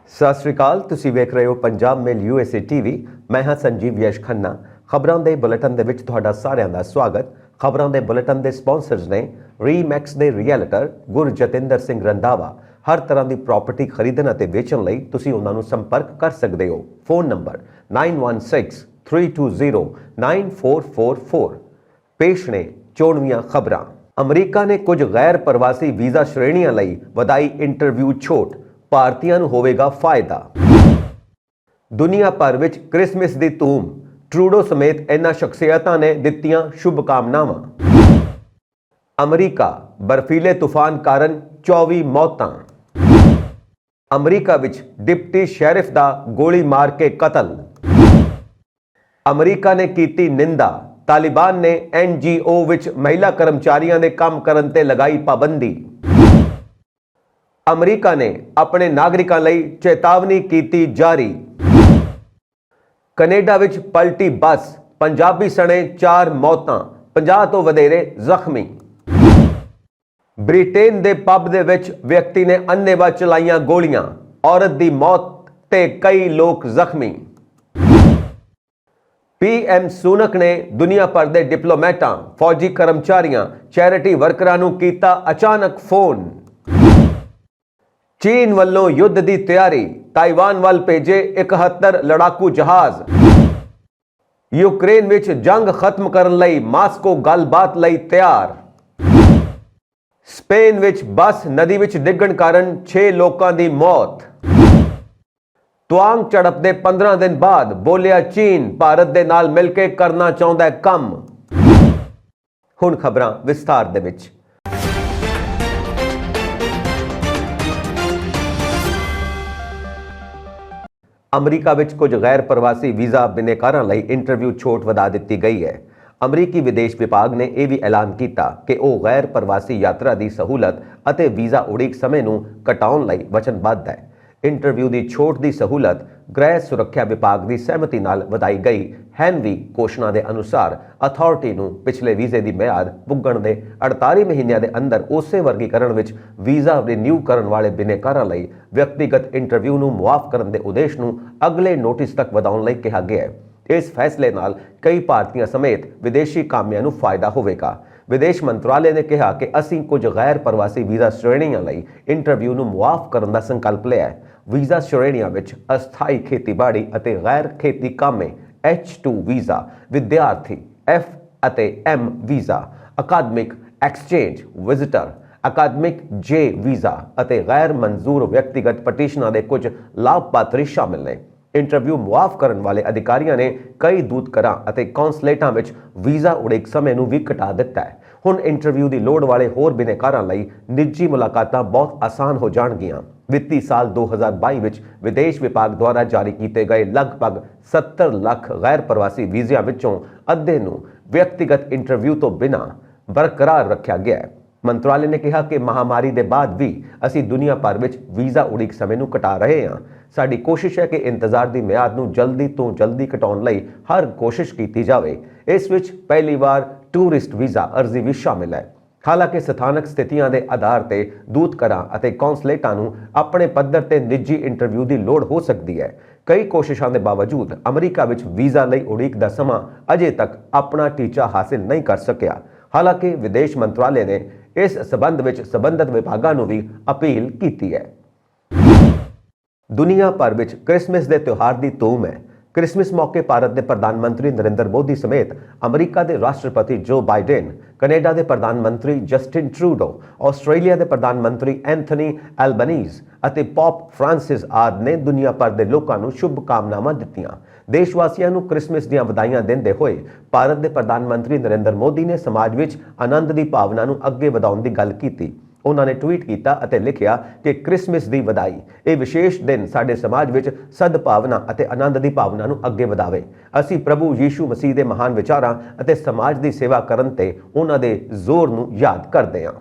ਸਤਿ ਸ਼੍ਰੀ ਅਕਾਲ। ਤੁਸੀਂ ਵੇਖ ਰਹੇ ਹੋ ਪੰਜਾਬ ਮੇਲ USA TV। ਮੈਂ ਹਾਂ ਸੰਜੀਵ ਯਸ਼ ਖੰਨਾ। ਖਬਰਾਂ ਦੇ ਬੁਲੇਟਿਨ ਦੇ ਵਿੱਚ ਤੁਹਾਡਾ ਸਾਰਿਆਂ ਦਾ ਸਵਾਗਤ। ਖਬਰਾਂ ਦੇ ਬੁਲੇਟਿਨ ਦੇ ਸਪਾਂਸਰਸ ਨੇ ਰੀਮੈਕਸ ਦੇ ਰੀਅਲਟਰ ਗੁਰਜਤਿੰਦਰ ਸਿੰਘ ਰੰਧਾਵਾ। ਹਰ ਤਰ੍ਹਾਂ ਦੀ ਪ੍ਰਾਪਰਟੀ ਖਰੀਦਣ ਅਤੇ ਵੇਚਣ ਲਈ ਤੁਸੀਂ ਉਹਨਾਂ ਨੂੰ ਸੰਪਰਕ ਕਰ ਸਕਦੇ ਹੋ। Phone number 9163209444। ਪੇਸ਼ ਨੇ ਚੋਣਵੀਆਂ ਖਬਰਾਂ। ਅਮਰੀਕਾ ਨੇ ਕੁਝ ਗੈਰ ਪ੍ਰਵਾਸੀ ਵੀਜ਼ਾ ਸ਼੍ਰੇਣੀਆਂ ਲਈ ਵਧਾਈ ਇੰਟਰਵਿਊ ਛੋਟ। ਭਾਰਤੀਆਂ ਨੂੰ ਹੋਵੇਗਾ ਫਾਇਦਾ। ਦੁਨੀਆ ਭਰ ਵਿੱਚ ਕ੍ਰਿਸਮਸ ਦੀ ਧੂਮ। ਟਰੂਡੋ ਸਮੇਤ ਇਹਨਾਂ ਸ਼ਖਸੀਅਤਾਂ ਨੇ ਦਿੱਤੀਆਂ ਸ਼ੁਭਕਾਮਨਾਵਾਂ। ਅਮਰੀਕਾ ਬਰਫੀਲੇ ਤੂਫਾਨ ਕਾਰਨ 24 ਮੌਤਾਂ। ਅਮਰੀਕਾ ਵਿੱਚ ਡਿਪਟੀ ਸ਼ੈਰਿਫ ਦਾ ਗੋਲੀ ਮਾਰ ਕੇ ਕਤਲ। ਅਮਰੀਕਾ ਨੇ ਕੀਤੀ ਨਿੰਦਾ। ਤਾਲਿਬਾਨ ਨੇ NGO ਵਿੱਚ ਮਹਿਲਾ ਕਰਮਚਾਰੀਆਂ ਦੇ ਕੰਮ ਕਰਨ ਤੇ ਲਗਾਈ ਪਾਬੰਦੀ। ਅਮਰੀਕਾ ਨੇ ਆਪਣੇ ਨਾਗਰਿਕਾਂ ਲਈ ਚੇਤਾਵਨੀ ਕੀਤੀ ਜਾਰੀ। ਕੈਨੇਡਾ ਵਿੱਚ ਪਲਟੀ ਬੱਸ। ਪੰਜਾਬੀ ਸਣੇ 4 ਮੌਤਾਂ, 50 ਤੋਂ ਵਧੇਰੇ ਜ਼ਖਮੀ। ਬ੍ਰਿਟੇਨ ਦੇ ਪੱਬ ਦੇ ਵਿੱਚ ਵਿਅਕਤੀ ਨੇ ਅੰਨ੍ਹੇਵਾਹ ਚਲਾਈਆਂ ਗੋਲੀਆਂ। ਔਰਤ ਦੀ ਮੌਤ ਤੇ ਕਈ ਲੋਕ ਜ਼ਖਮੀ। PM ਸੁਨਕ ਨੇ ਦੁਨੀਆ ਭਰ ਦੇ ਡਿਪਲੋਮੈਟਾਂ, ਫੌਜੀ ਕਰਮਚਾਰੀਆਂ, ਚੈਰਿਟੀ ਵਰਕਰਾਂ ਨੂੰ ਕੀਤਾ ਅਚਾਨਕ ਫੋਨ। ਚੀਨ ਵੱਲੋਂ ਯੁੱਧ ਦੀ ਤਿਆਰੀ। ਤਾਈਵਾਨ ਵੱਲ ਭੇਜੇ 71 ਲੜਾਕੂ ਜਹਾਜ਼। ਯੂਕਰੇਨ ਵਿੱਚ ਜੰਗ ਖਤਮ ਕਰਨ ਲਈ ਮਾਸਕੋ ਗੱਲਬਾਤ ਲਈ ਤਿਆਰ। ਸਪੇਨ ਵਿੱਚ ਬੱਸ ਨਦੀ ਵਿੱਚ ਡਿੱਗਣ ਕਾਰਨ 6 ਲੋਕਾਂ ਦੀ ਮੌਤ। ਤੁਆਂਗ ਝੜਪ ਦੇ 15 ਦਿਨ ਬਾਅਦ ਬੋਲਿਆ ਚੀਨ ਭਾਰਤ ਦੇ ਨਾਲ ਮਿਲ ਕੇ ਕਰਨਾ ਚਾਹੁੰਦਾ ਹੈ ਕੰਮ। ਹੁਣ ਖਬਰਾਂ ਵਿਸਥਾਰ ਦੇ ਵਿੱਚ। ਅਮਰੀਕਾ ਵਿੱਚ ਕੁਝ ਗੈਰ ਪ੍ਰਵਾਸੀ ਵੀਜ਼ਾ ਬਿਨੇਕਾਰਾਂ ਲਈ ਇੰਟਰਵਿਊ ਛੋਟ ਵਧਾ ਦਿੱਤੀ ਗਈ ਹੈ। ਅਮਰੀਕੀ ਵਿਦੇਸ਼ ਵਿਭਾਗ ਨੇ ਇਹ ਵੀ ਐਲਾਨ ਕੀਤਾ ਕਿ ਉਹ ਗੈਰ ਪ੍ਰਵਾਸੀ ਯਾਤਰਾ ਦੀ ਸਹੂਲਤ ਅਤੇ ਵੀਜ਼ਾ ਉਡੀਕ ਸਮੇਂ ਨੂੰ ਘਟਾਉਣ ਲਈ ਵਚਨਬੱਧ ਹੈ। ਇੰਟਰਵਿਊ ਦੀ ਛੋਟ ਦੀ ਸਹੂਲਤ ਗ੍ਰਹਿ ਸੁਰੱਖਿਆ ਵਿਭਾਗ ਦੀ ਸਹਿਮਤੀ ਨਾਲ ਵਧਾਈ ਗਈ। ਹੈਨਵੀ ਘੋਸ਼ਣਾ ਦੇ ਅਨੁਸਾਰ ਅਥਾਰਟੀ ਨੂੰ ਪਿਛਲੇ ਵੀਜ਼ੇ ਦੀ ਮਿਆਦ ਪੁੱਗਣ ਦੇ 48 ਮਹੀਨਿਆਂ ਦੇ ਅੰਦਰ ਉਸੇ ਵਰਗੀਕਰਨ ਵਿੱਚ ਵੀਜ਼ਾ ਰਿਨਿਊ ਕਰਨ ਵਾਲੇ ਬਿਨੇਕਾਰਾਂ ਲਈ ਵਿਅਕਤੀਗਤ ਇੰਟਰਵਿਊ ਨੂੰ ਮੁਆਫ ਕਰਨ ਦੇ ਉਦੇਸ਼ ਨੂੰ ਅਗਲੇ ਨੋਟਿਸ ਤੱਕ ਵਧਾਉਣ ਲਈ ਕਿਹਾ ਗਿਆ ਹੈ। ਇਸ ਫੈਸਲੇ ਨਾਲ ਕਈ ਭਾਰਤੀਆਂ ਸਮੇਤ ਵਿਦੇਸ਼ੀ ਕਾਮਿਆਂ ਨੂੰ ਫਾਇਦਾ ਹੋਵੇਗਾ। ਵਿਦੇਸ਼ ਮੰਤਰਾਲੇ ਨੇ ਕਿਹਾ ਕਿ ਅਸੀਂ ਕੁਝ ਗੈਰ ਪ੍ਰਵਾਸੀ ਵੀਜ਼ਾ ਸ਼੍ਰੇਣੀਆਂ ਲਈ ਇੰਟਰਵਿਊ ਨੂੰ ਮੁਆਫ ਕਰਨ ਦਾ ਸੰਕਲਪ ਲਿਆ ਹੈ। ਵੀਜ਼ਾ ਸ਼੍ਰੇਣੀਆਂ ਵਿੱਚ ਅਸਥਾਈ ਖੇਤੀਬਾੜੀ ਅਤੇ ਗੈਰ ਖੇਤੀ ਕਾਮੇ H2 ਵੀਜ਼ਾ, ਵਿਦਿਆਰਥੀ F ਅਤੇ M ਵੀਜ਼ਾ, ਅਕਾਦਮਿਕ ਐਕਸਚੇਂਜ ਵਿਜ਼ਿਟਰ, ਅਕਾਦਮਿਕ J ਵੀਜ਼ਾ ਅਤੇ ਗੈਰ ਮਨਜ਼ੂਰ ਵਿਅਕਤੀਗਤ ਪਟੀਸ਼ਨਾਂ ਦੇ ਕੁਝ ਲਾਭਪਾਤਰੀ ਸ਼ਾਮਿਲ ਨੇ। ਇੰਟਰਵਿਊ ਮੁਆਫ ਕਰਨ ਵਾਲੇ ਅਧਿਕਾਰੀਆਂ ਨੇ ਕਈ ਦੂਤਘਰਾਂ ਅਤੇ ਕੌਂਸਲੇਟਾਂ ਵਿੱਚ ਵੀਜ਼ਾ ਉਡੀਕ ਸਮੇਂ ਨੂੰ ਵੀ ਘਟਾ ਦਿੱਤਾ ਹੈ। ਹੁਣ ਇੰਟਰਵਿਊ ਦੀ ਲੋੜ ਵਾਲੇ ਹੋਰ ਬਿਨੇਕਾਰਾਂ ਲਈ ਨਿੱਜੀ ਮੁਲਾਕਾਤਾਂ ਬਹੁਤ ਆਸਾਨ ਹੋ ਜਾਣਗੀਆਂ। ਵਿੱਤੀ ਸਾਲ 2022 ਵਿੱਚ ਵਿਦੇਸ਼ ਵਿਭਾਗ ਦੁਆਰਾ ਜਾਰੀ ਕੀਤੇ ਗਏ ਲਗਭਗ 70 ਲੱਖ ਗੈਰ ਪ੍ਰਵਾਸੀ ਵੀਜ਼ਿਆਂ ਵਿੱਚੋਂ ਅੱਧੇ ਨੂੰ ਵਿਅਕਤੀਗਤ ਇੰਟਰਵਿਊ ਤੋਂ ਬਿਨਾਂ ਬਰਕਰਾਰ ਰੱਖਿਆ ਗਿਆ ਹੈ। ਮੰਤਰਾਲੇ ਨੇ ਕਿਹਾ ਕਿ ਮਹਾਮਾਰੀ ਦੇ ਬਾਅਦ ਵੀ ਅਸੀਂ ਦੁਨੀਆ ਭਰ ਵਿੱਚ ਵੀਜ਼ਾ ਉਡੀਕ ਸਮੇਂ ਨੂੰ ਘਟਾ ਰਹੇ ਹਾਂ। ਸਾਡੀ ਕੋਸ਼ਿਸ਼ ਹੈ ਕਿ ਇੰਤਜ਼ਾਰ ਦੀ ਮਿਆਦ ਨੂੰ ਜਲਦੀ ਤੋਂ ਜਲਦੀ ਘਟਾਉਣ ਲਈ ਹਰ ਕੋਸ਼ਿਸ਼ ਕੀਤੀ ਜਾਵੇ। ਇਸ ਵਿੱਚ ਪਹਿਲੀ ਵਾਰ ਟੂਰਿਸਟ ਵੀਜ਼ਾ ਅਰਜ਼ੀ ਵੀ ਸ਼ਾਮਿਲ ਹੈ। ਹਾਲਾਂਕਿ ਸਥਾਨਕ ਸਥਿਤੀਆਂ ਦੇ ਆਧਾਰ ਤੇ ਦੂਤਘਰਾਂ ਅਤੇ ਕੌਂਸਲੇਟਾਂ ਨੂੰ ਆਪਣੇ ਪੱਧਰ ਤੇ ਨਿੱਜੀ ਇੰਟਰਵਿਊ ਦੀ ਲੋੜ ਹੋ ਸਕਦੀ ਹੈ। ਕਈ ਕੋਸ਼ਿਸ਼ਾਂ ਦੇ ਬਾਵਜੂਦ ਅਮਰੀਕਾ ਵਿੱਚ ਵੀਜ਼ਾ ਲਈ ਉਡੀਕ ਦਾ ਸਮਾਂ ਅਜੇ ਤੱਕ ਆਪਣਾ ਟੀਚਾ ਹਾਸਿਲ ਨਹੀਂ ਕਰ ਸਕਿਆ। ਹਾਲਾਂਕਿ ਵਿਦੇਸ਼ ਮੰਤਰਾਲੇ ਨੇ ਇਸ ਸਬੰਧ ਵਿੱਚ ਸਬੰਧਤ ਵਿਭਾਗਾਂ ਨੂੰ ਵੀ ਅਪੀਲ ਕੀਤੀ ਹੈ। ਦੁਨੀਆ ਭਰ ਵਿੱਚ ਕ੍ਰਿਸਮਸ ਦੇ ਤਿਉਹਾਰ ਦੀ ਧੂਮ ਹੈ। ਕ੍ਰਿਸਮਸ ਮੌਕੇ ਭਾਰਤ ਦੇ ਪ੍ਰਧਾਨ ਮੰਤਰੀ ਨਰਿੰਦਰ ਮੋਦੀ ਸਮੇਤ ਅਮਰੀਕਾ ਦੇ ਰਾਸ਼ਟਰਪਤੀ ਜੋ ਬਾਈਡਨ, ਕੈਨੇਡਾ ਦੇ ਪ੍ਰਧਾਨ ਮੰਤਰੀ ਜਸਟਿਨ ਟਰੂਡੋ, ਆਸਟ੍ਰੇਲੀਆ ਦੇ ਪ੍ਰਧਾਨ ਮੰਤਰੀ ਐਂਥਨੀ ਐਲਬਨੀਜ਼ ਅਤੇ ਪੋਪ ਫ੍ਰਾਂਸਿਸ ਆਦਿ ਨੇ ਦੁਨੀਆ ਭਰ ਦੇ ਲੋਕਾਂ ਨੂੰ ਸ਼ੁਭਕਾਮਨਾਵਾਂ ਦਿੱਤੀਆਂ। ਦੇਸ਼ ਵਾਸੀਆਂ ਨੂੰ ਕ੍ਰਿਸਮਸ ਦੀਆਂ ਵਧਾਈਆਂ ਦਿੰਦੇ ਹੋਏ ਭਾਰਤ ਦੇ ਪ੍ਰਧਾਨ ਮੰਤਰੀ ਨਰਿੰਦਰ ਮੋਦੀ ਨੇ ਸਮਾਜ ਵਿੱਚ ਆਨੰਦ ਦੀ ਭਾਵਨਾ ਨੂੰ ਅੱਗੇ ਵਧਾਉਣ ਦੀ ਗੱਲ ਕੀਤੀ। ਉਹਨਾਂ ਨੇ ਟਵੀਟ ਕੀਤਾ ਅਤੇ ਲਿਖਿਆ ਕਿ ਕ੍ਰਿਸਮਸ ਦੀ ਵਧਾਈ। ਇਹ ਵਿਸ਼ੇਸ਼ ਦਿਨ ਸਾਡੇ ਸਮਾਜ ਵਿੱਚ ਸਦਭਾਵਨਾ ਅਤੇ ਆਨੰਦ ਦੀ ਭਾਵਨਾ ਨੂੰ ਅੱਗੇ ਵਧਾਵੇ। ਅਸੀਂ ਪ੍ਰਭੂ ਯੀਸ਼ੂ ਮਸੀਹ ਦੇ ਮਹਾਨ ਵਿਚਾਰਾਂ ਅਤੇ ਸਮਾਜ ਦੀ ਸੇਵਾ ਕਰਨ ਤੇ ਉਹਨਾਂ ਦੇ ਜ਼ੋਰ ਨੂੰ ਯਾਦ ਕਰਦੇ ਹਾਂ।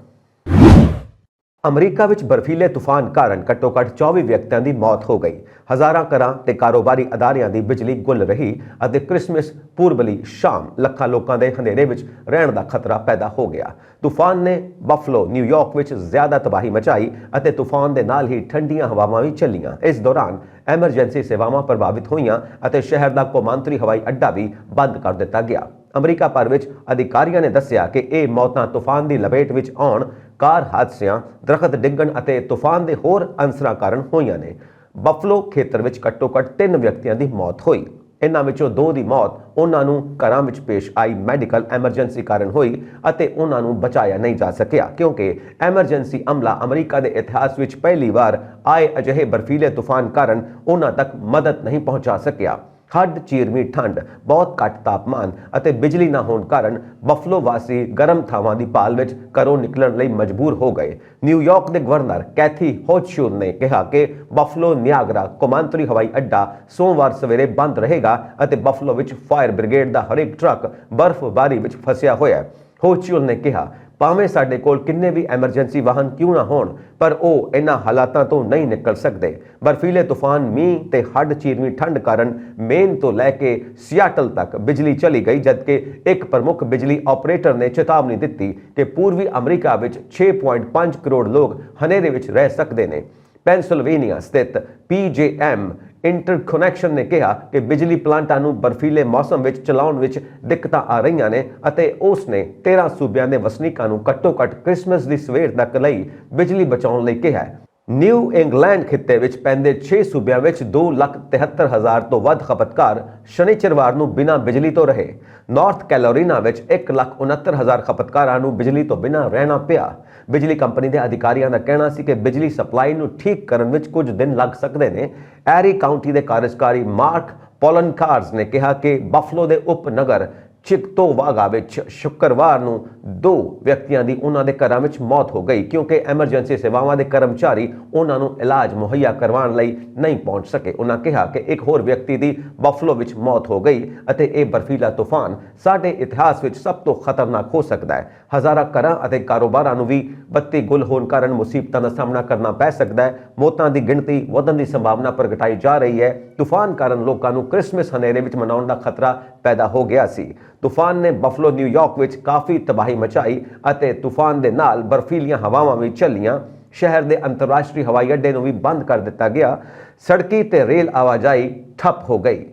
ਅਮਰੀਕਾ ਵਿੱਚ ਬਰਫੀਲੇ ਤੂਫਾਨ ਕਾਰਨ ਘੱਟੋ-ਘੱਟ 24 ਵਿਅਕਤੀਆਂ ਦੀ ਮੌਤ ਹੋ ਗਈ। ਹਜ਼ਾਰਾਂ ਘਰਾਂ ਤੇ ਕਾਰੋਬਾਰੀ ਅਦਾਰਿਆਂ ਦੀ ਬਿਜਲੀ ਗੁੱਲ ਰਹੀ ਅਤੇ ਕ੍ਰਿਸਮਸ ਪੂਰਬਲੀ ਸ਼ਾਮ ਲੱਖਾਂ ਲੋਕਾਂ ਦੇ ਹਨੇਰੇ ਵਿੱਚ ਰਹਿਣ ਦਾ ਖਤਰਾ ਪੈਦਾ ਹੋ ਗਿਆ। ਤੂਫਾਨ ਨੇ ਬਫਲੋ, ਨਿਊਯਾਰਕ ਵਿੱਚ ਜ਼ਿਆਦਾ ਤਬਾਹੀ ਮਚਾਈ ਅਤੇ ਤੂਫਾਨ ਦੇ ਨਾਲ ਹੀ ਠੰਡੀਆਂ ਹਵਾਵਾਂ ਵੀ ਚੱਲੀਆਂ। ਇਸ ਦੌਰਾਨ ਐਮਰਜੈਂਸੀ ਸੇਵਾਵਾਂ ਪ੍ਰਭਾਵਿਤ ਹੋਈਆਂ ਅਤੇ ਸ਼ਹਿਰ ਦਾ ਕੌਮਾਂਤਰੀ ਹਵਾਈ ਅੱਡਾ ਵੀ ਬੰਦ ਕਰ ਦਿੱਤਾ ਗਿਆ। ਅਮਰੀਕਾ ਭਰ ਵਿੱਚ ਅਧਿਕਾਰੀਆਂ ਨੇ ਦੱਸਿਆ ਕਿ ਇਹ ਮੌਤਾਂ ਤੂਫਾਨ ਦੀ ਲਪੇਟ ਵਿੱਚ ਆਉਣ, ਕਾਰ ਹਾਦਸਿਆਂ, ਦਰਖਤ ਡਿੱਗਣ ਅਤੇ ਤੂਫਾਨ ਦੇ ਹੋਰ ਅੰਸਰਾਂ ਕਾਰਨ ਹੋਈਆਂ ਨੇ। ਬਫਲੋ ਖੇਤਰ ਵਿੱਚ ਘੱਟੋ-ਘੱਟ 3 ਵਿਅਕਤੀਆਂ ਦੀ ਮੌਤ ਹੋਈ। ਇਨ੍ਹਾਂ ਵਿੱਚੋਂ 2 ਦੀ ਮੌਤ ਉਹਨਾਂ ਨੂੰ ਘਰਾਂ ਵਿੱਚ ਪੇਸ਼ ਆਈ ਮੈਡੀਕਲ ਐਮਰਜੈਂਸੀ ਕਾਰਨ ਹੋਈ ਅਤੇ ਉਹਨਾਂ ਨੂੰ ਬਚਾਇਆ ਨਹੀਂ ਜਾ ਸਕਿਆ ਕਿਉਂਕਿ ਐਮਰਜੈਂਸੀ ਅਮਲਾ ਅਮਰੀਕਾ ਦੇ ਇਤਿਹਾਸ ਵਿੱਚ ਪਹਿਲੀ ਵਾਰ ਆਏ ਅਜਿਹੇ ਬਰਫੀਲੇ ਤੂਫਾਨ ਕਾਰਨ ਉਹਨਾਂ ਤੱਕ ਮਦਦ ਨਹੀਂ ਪਹੁੰਚਾ ਸਕਿਆ। ਹੱਡ ਚੀਰਵੀਂ ਠੰਡ, ਬਹੁਤ ਘੱਟ ਤਾਪਮਾਨ ਅਤੇ ਬਿਜਲੀ ਨਾ ਹੋਣ ਕਾਰਨ ਬਫਲੋ ਵਾਸੀ ਗਰਮ ਥਾਵਾਂ ਦੀ ਭਾਲ ਵਿੱਚ ਘਰੋਂ ਨਿਕਲਣ ਲਈ ਮਜਬੂਰ ਹੋ ਗਏ। ਨਿਊਯਾਰਕ ਦੇ ਗਵਰਨਰ ਕੈਥੀ ਹੋਚਸ਼ੂਰ ਨੇ ਕਿਹਾ ਕਿ ਬਫਲੋ ਨਿਆਗਰਾ ਕੌਮਾਂਤਰੀ ਹਵਾਈ ਅੱਡਾ ਸੋਮਵਾਰ ਸਵੇਰੇ ਬੰਦ ਰਹੇਗਾ ਅਤੇ ਬਫਲੋ ਵਿੱਚ ਫਾਇਰ ਬ੍ਰਿਗੇਡ ਦਾ ਹਰੇਕ ਟਰੱਕ ਬਰਫ਼ਬਾਰੀ ਵਿੱਚ ਫਸਿਆ ਹੋਇਆ ਹੈ। ਹੋਚਸ਼ੂਰ ਨੇ ਕਿਹਾ, ਭਾਵੇਂ ਸਾਡੇ ਕੋਲ ਕਿੰਨੇ ਵੀ ਐਮਰਜੈਂਸੀ ਵਾਹਨ ਕਿਉਂ ਨਾ ਹੋਣ, ਪਰ ਉਹ ਇਹਨਾਂ ਹਾਲਾਤਾਂ ਤੋਂ ਨਹੀਂ ਨਿਕਲ ਸਕਦੇ। ਬਰਫੀਲੇ ਤੂਫਾਨ, ਮੀਂਹ ਤੇ ਹੱਡ ਚੀਰਵੀਂ ਠੰਡ ਕਾਰਨ ਮੇਨ ਤੋਂ ਲੈ ਕੇ ਸਿਆਟਲ ਤੱਕ ਬਿਜਲੀ ਚਲੀ ਗਈ, ਜਦਕਿ ਇੱਕ ਪ੍ਰਮੁੱਖ ਬਿਜਲੀ ਆਪਰੇਟਰ ਨੇ ਚੇਤਾਵਨੀ ਦਿੱਤੀ ਕਿ ਪੂਰਬੀ ਅਮਰੀਕਾ ਵਿੱਚ 6.5 ਕਰੋੜ ਲੋਕ ਹਨੇਰੇ ਵਿੱਚ ਰਹਿ ਸਕਦੇ ਨੇ। ਪੈਨਸਿਲਵੇਨੀਆ ਸਥਿਤ PJM ਇੰਟਰਕਨੈਕਸ਼ਨ ਨੇ ਕਿਹਾ ਕਿ ਬਿਜਲੀ ਪਲਾਂਟਾਂ ਨੂੰ ਬਰਫੀਲੇ ਮੌਸਮ ਵਿੱਚ ਚਲਾਉਣ ਵਿੱਚ ਦਿੱਕਤਾਂ ਆ ਰਹੀਆਂ ਨੇ ਅਤੇ ਉਸ ਨੇ 13 ਸੂਬਿਆਂ ਦੇ ਵਸਨੀਕਾਂ ਨੂੰ ਘੱਟੋ-ਘੱਟ ਕ੍ਰਿਸਮਸ ਦੀ ਸਵੇਰ ਤੱਕ ਲਈ ਬਿਜਲੀ ਬਚਾਉਣ ਲਈ ਕਿਹਾ ਹੈ। ਨਿਊ ਇੰਗਲੈਂਡ ਖਿੱਤੇ ਵਿੱਚ ਪੈਂਦੇ 6 ਸੂਬਿਆਂ ਵਿੱਚ 2,73,000 ਤੋਂ ਵੱਧ ਖਪਤਕਾਰ ਸ਼ਨੀਚਰਵਾਰ ਨੂੰ ਬਿਨਾਂ ਬਿਜਲੀ ਤੋਂ ਰਹੇ। ਨਾਰਥ ਕੈਲੋਰੀਨਾ ਵਿੱਚ 1,69,000 ਖਪਤਕਾਰਾਂ ਨੂੰ ਬਿਜਲੀ ਤੋਂ ਬਿਨਾਂ ਰਹਿਣਾ ਪਿਆ। ਬਿਜਲੀ ਕੰਪਨੀ ਦੇ ਅਧਿਕਾਰੀਆਂ ਦਾ ਕਹਿਣਾ ਸੀ ਕਿ ਬਿਜਲੀ ਸਪਲਾਈ ਨੂੰ ਠੀਕ ਕਰਨ ਵਿੱਚ ਕੁਝ ਦਿਨ ਲੱਗ ਸਕਦੇ ਨੇ। ਐਰੀ ਕਾਉਂਟੀ ਦੇ ਕਾਰਜਕਾਰੀ ਮਾਰਕ ਪੋਲਨਕਾਰਜ਼ ਨੇ ਕਿਹਾ ਕਿ ਬਫਲੋ ਦੇ ਉਪ ਨਗਰ ਚਿਕਟੋਵਾਗਾ ਵਿੱਚ ਸ਼ੁੱਕਰਵਾਰ ਨੂੰ 2 ਵਿਅਕਤੀਆਂ ਦੀ ਉਹਨਾਂ ਦੇ ਘਰਾਂ ਵਿੱਚ ਮੌਤ ਹੋ ਗਈ ਕਿਉਂਕਿ ਐਮਰਜੈਂਸੀ ਸੇਵਾਵਾਂ ਦੇ ਕਰਮਚਾਰੀ ਉਹਨਾਂ ਨੂੰ ਇਲਾਜ ਮੁਹੱਈਆ ਕਰਵਾਉਣ ਲਈ ਨਹੀਂ ਪਹੁੰਚ ਸਕੇ। ਉਹਨਾਂ ਕਿਹਾ ਕਿ ਇੱਕ ਹੋਰ ਵਿਅਕਤੀ ਦੀ ਬਫਲੋ ਵਿੱਚ ਮੌਤ ਹੋ ਗਈ ਅਤੇ ਇਹ ਬਰਫੀਲਾ ਤੂਫਾਨ ਸਾਡੇ ਇਤਿਹਾਸ ਵਿੱਚ ਸਭ ਤੋਂ ਖਤਰਨਾਕ ਹੋ ਸਕਦਾ ਹੈ। ਹਜ਼ਾਰਾਂ ਘਰਾਂ ਅਤੇ ਕਾਰੋਬਾਰਾਂ ਨੂੰ ਵੀ ਬੱਤੀ ਗੁੱਲ ਹੋਣ ਕਾਰਨ ਮੁਸੀਬਤਾਂ ਦਾ ਸਾਹਮਣਾ ਕਰਨਾ ਪੈ ਸਕਦਾ ਹੈ। ਮੌਤਾਂ ਦੀ ਗਿਣਤੀ ਵਧਣ ਦੀ ਸੰਭਾਵਨਾ ਪ੍ਰਗਟਾਈ ਜਾ ਰਹੀ ਹੈ। ਤੂਫਾਨ ਕਾਰਨ ਲੋਕਾਂ ਨੂੰ ਕ੍ਰਿਸਮਸ ਹਨੇਰੇ ਵਿੱਚ ਮਨਾਉਣ ਦਾ ਖਤਰਾ ਪੈਦਾ ਹੋ ਗਿਆ ਸੀ। ਤੂਫਾਨ ਨੇ ਬਫਲੋ, ਨਿਊਯਾਰਕ ਵਿੱਚ ਕਾਫੀ ਤਬਾਹੀ ਮਚਾਈ ਅਤੇ ਤੂਫਾਨ ਦੇ ਨਾਲ ਬਰਫੀਲੀਆਂ ਹਵਾਵਾਂ ਵੀ ਚੱਲੀਆਂ। ਸ਼ਹਿਰ ਦੇ ਅੰਤਰਰਾਸ਼ਟਰੀ ਹਵਾਈ ਅੱਡੇ ਨੂੰ ਵੀ ਬੰਦ ਕਰ ਦਿੱਤਾ ਗਿਆ। ਸੜਕੀ ਤੇ ਰੇਲ ਆਵਾਜਾਈ ਠੱਪ ਹੋ ਗਈ।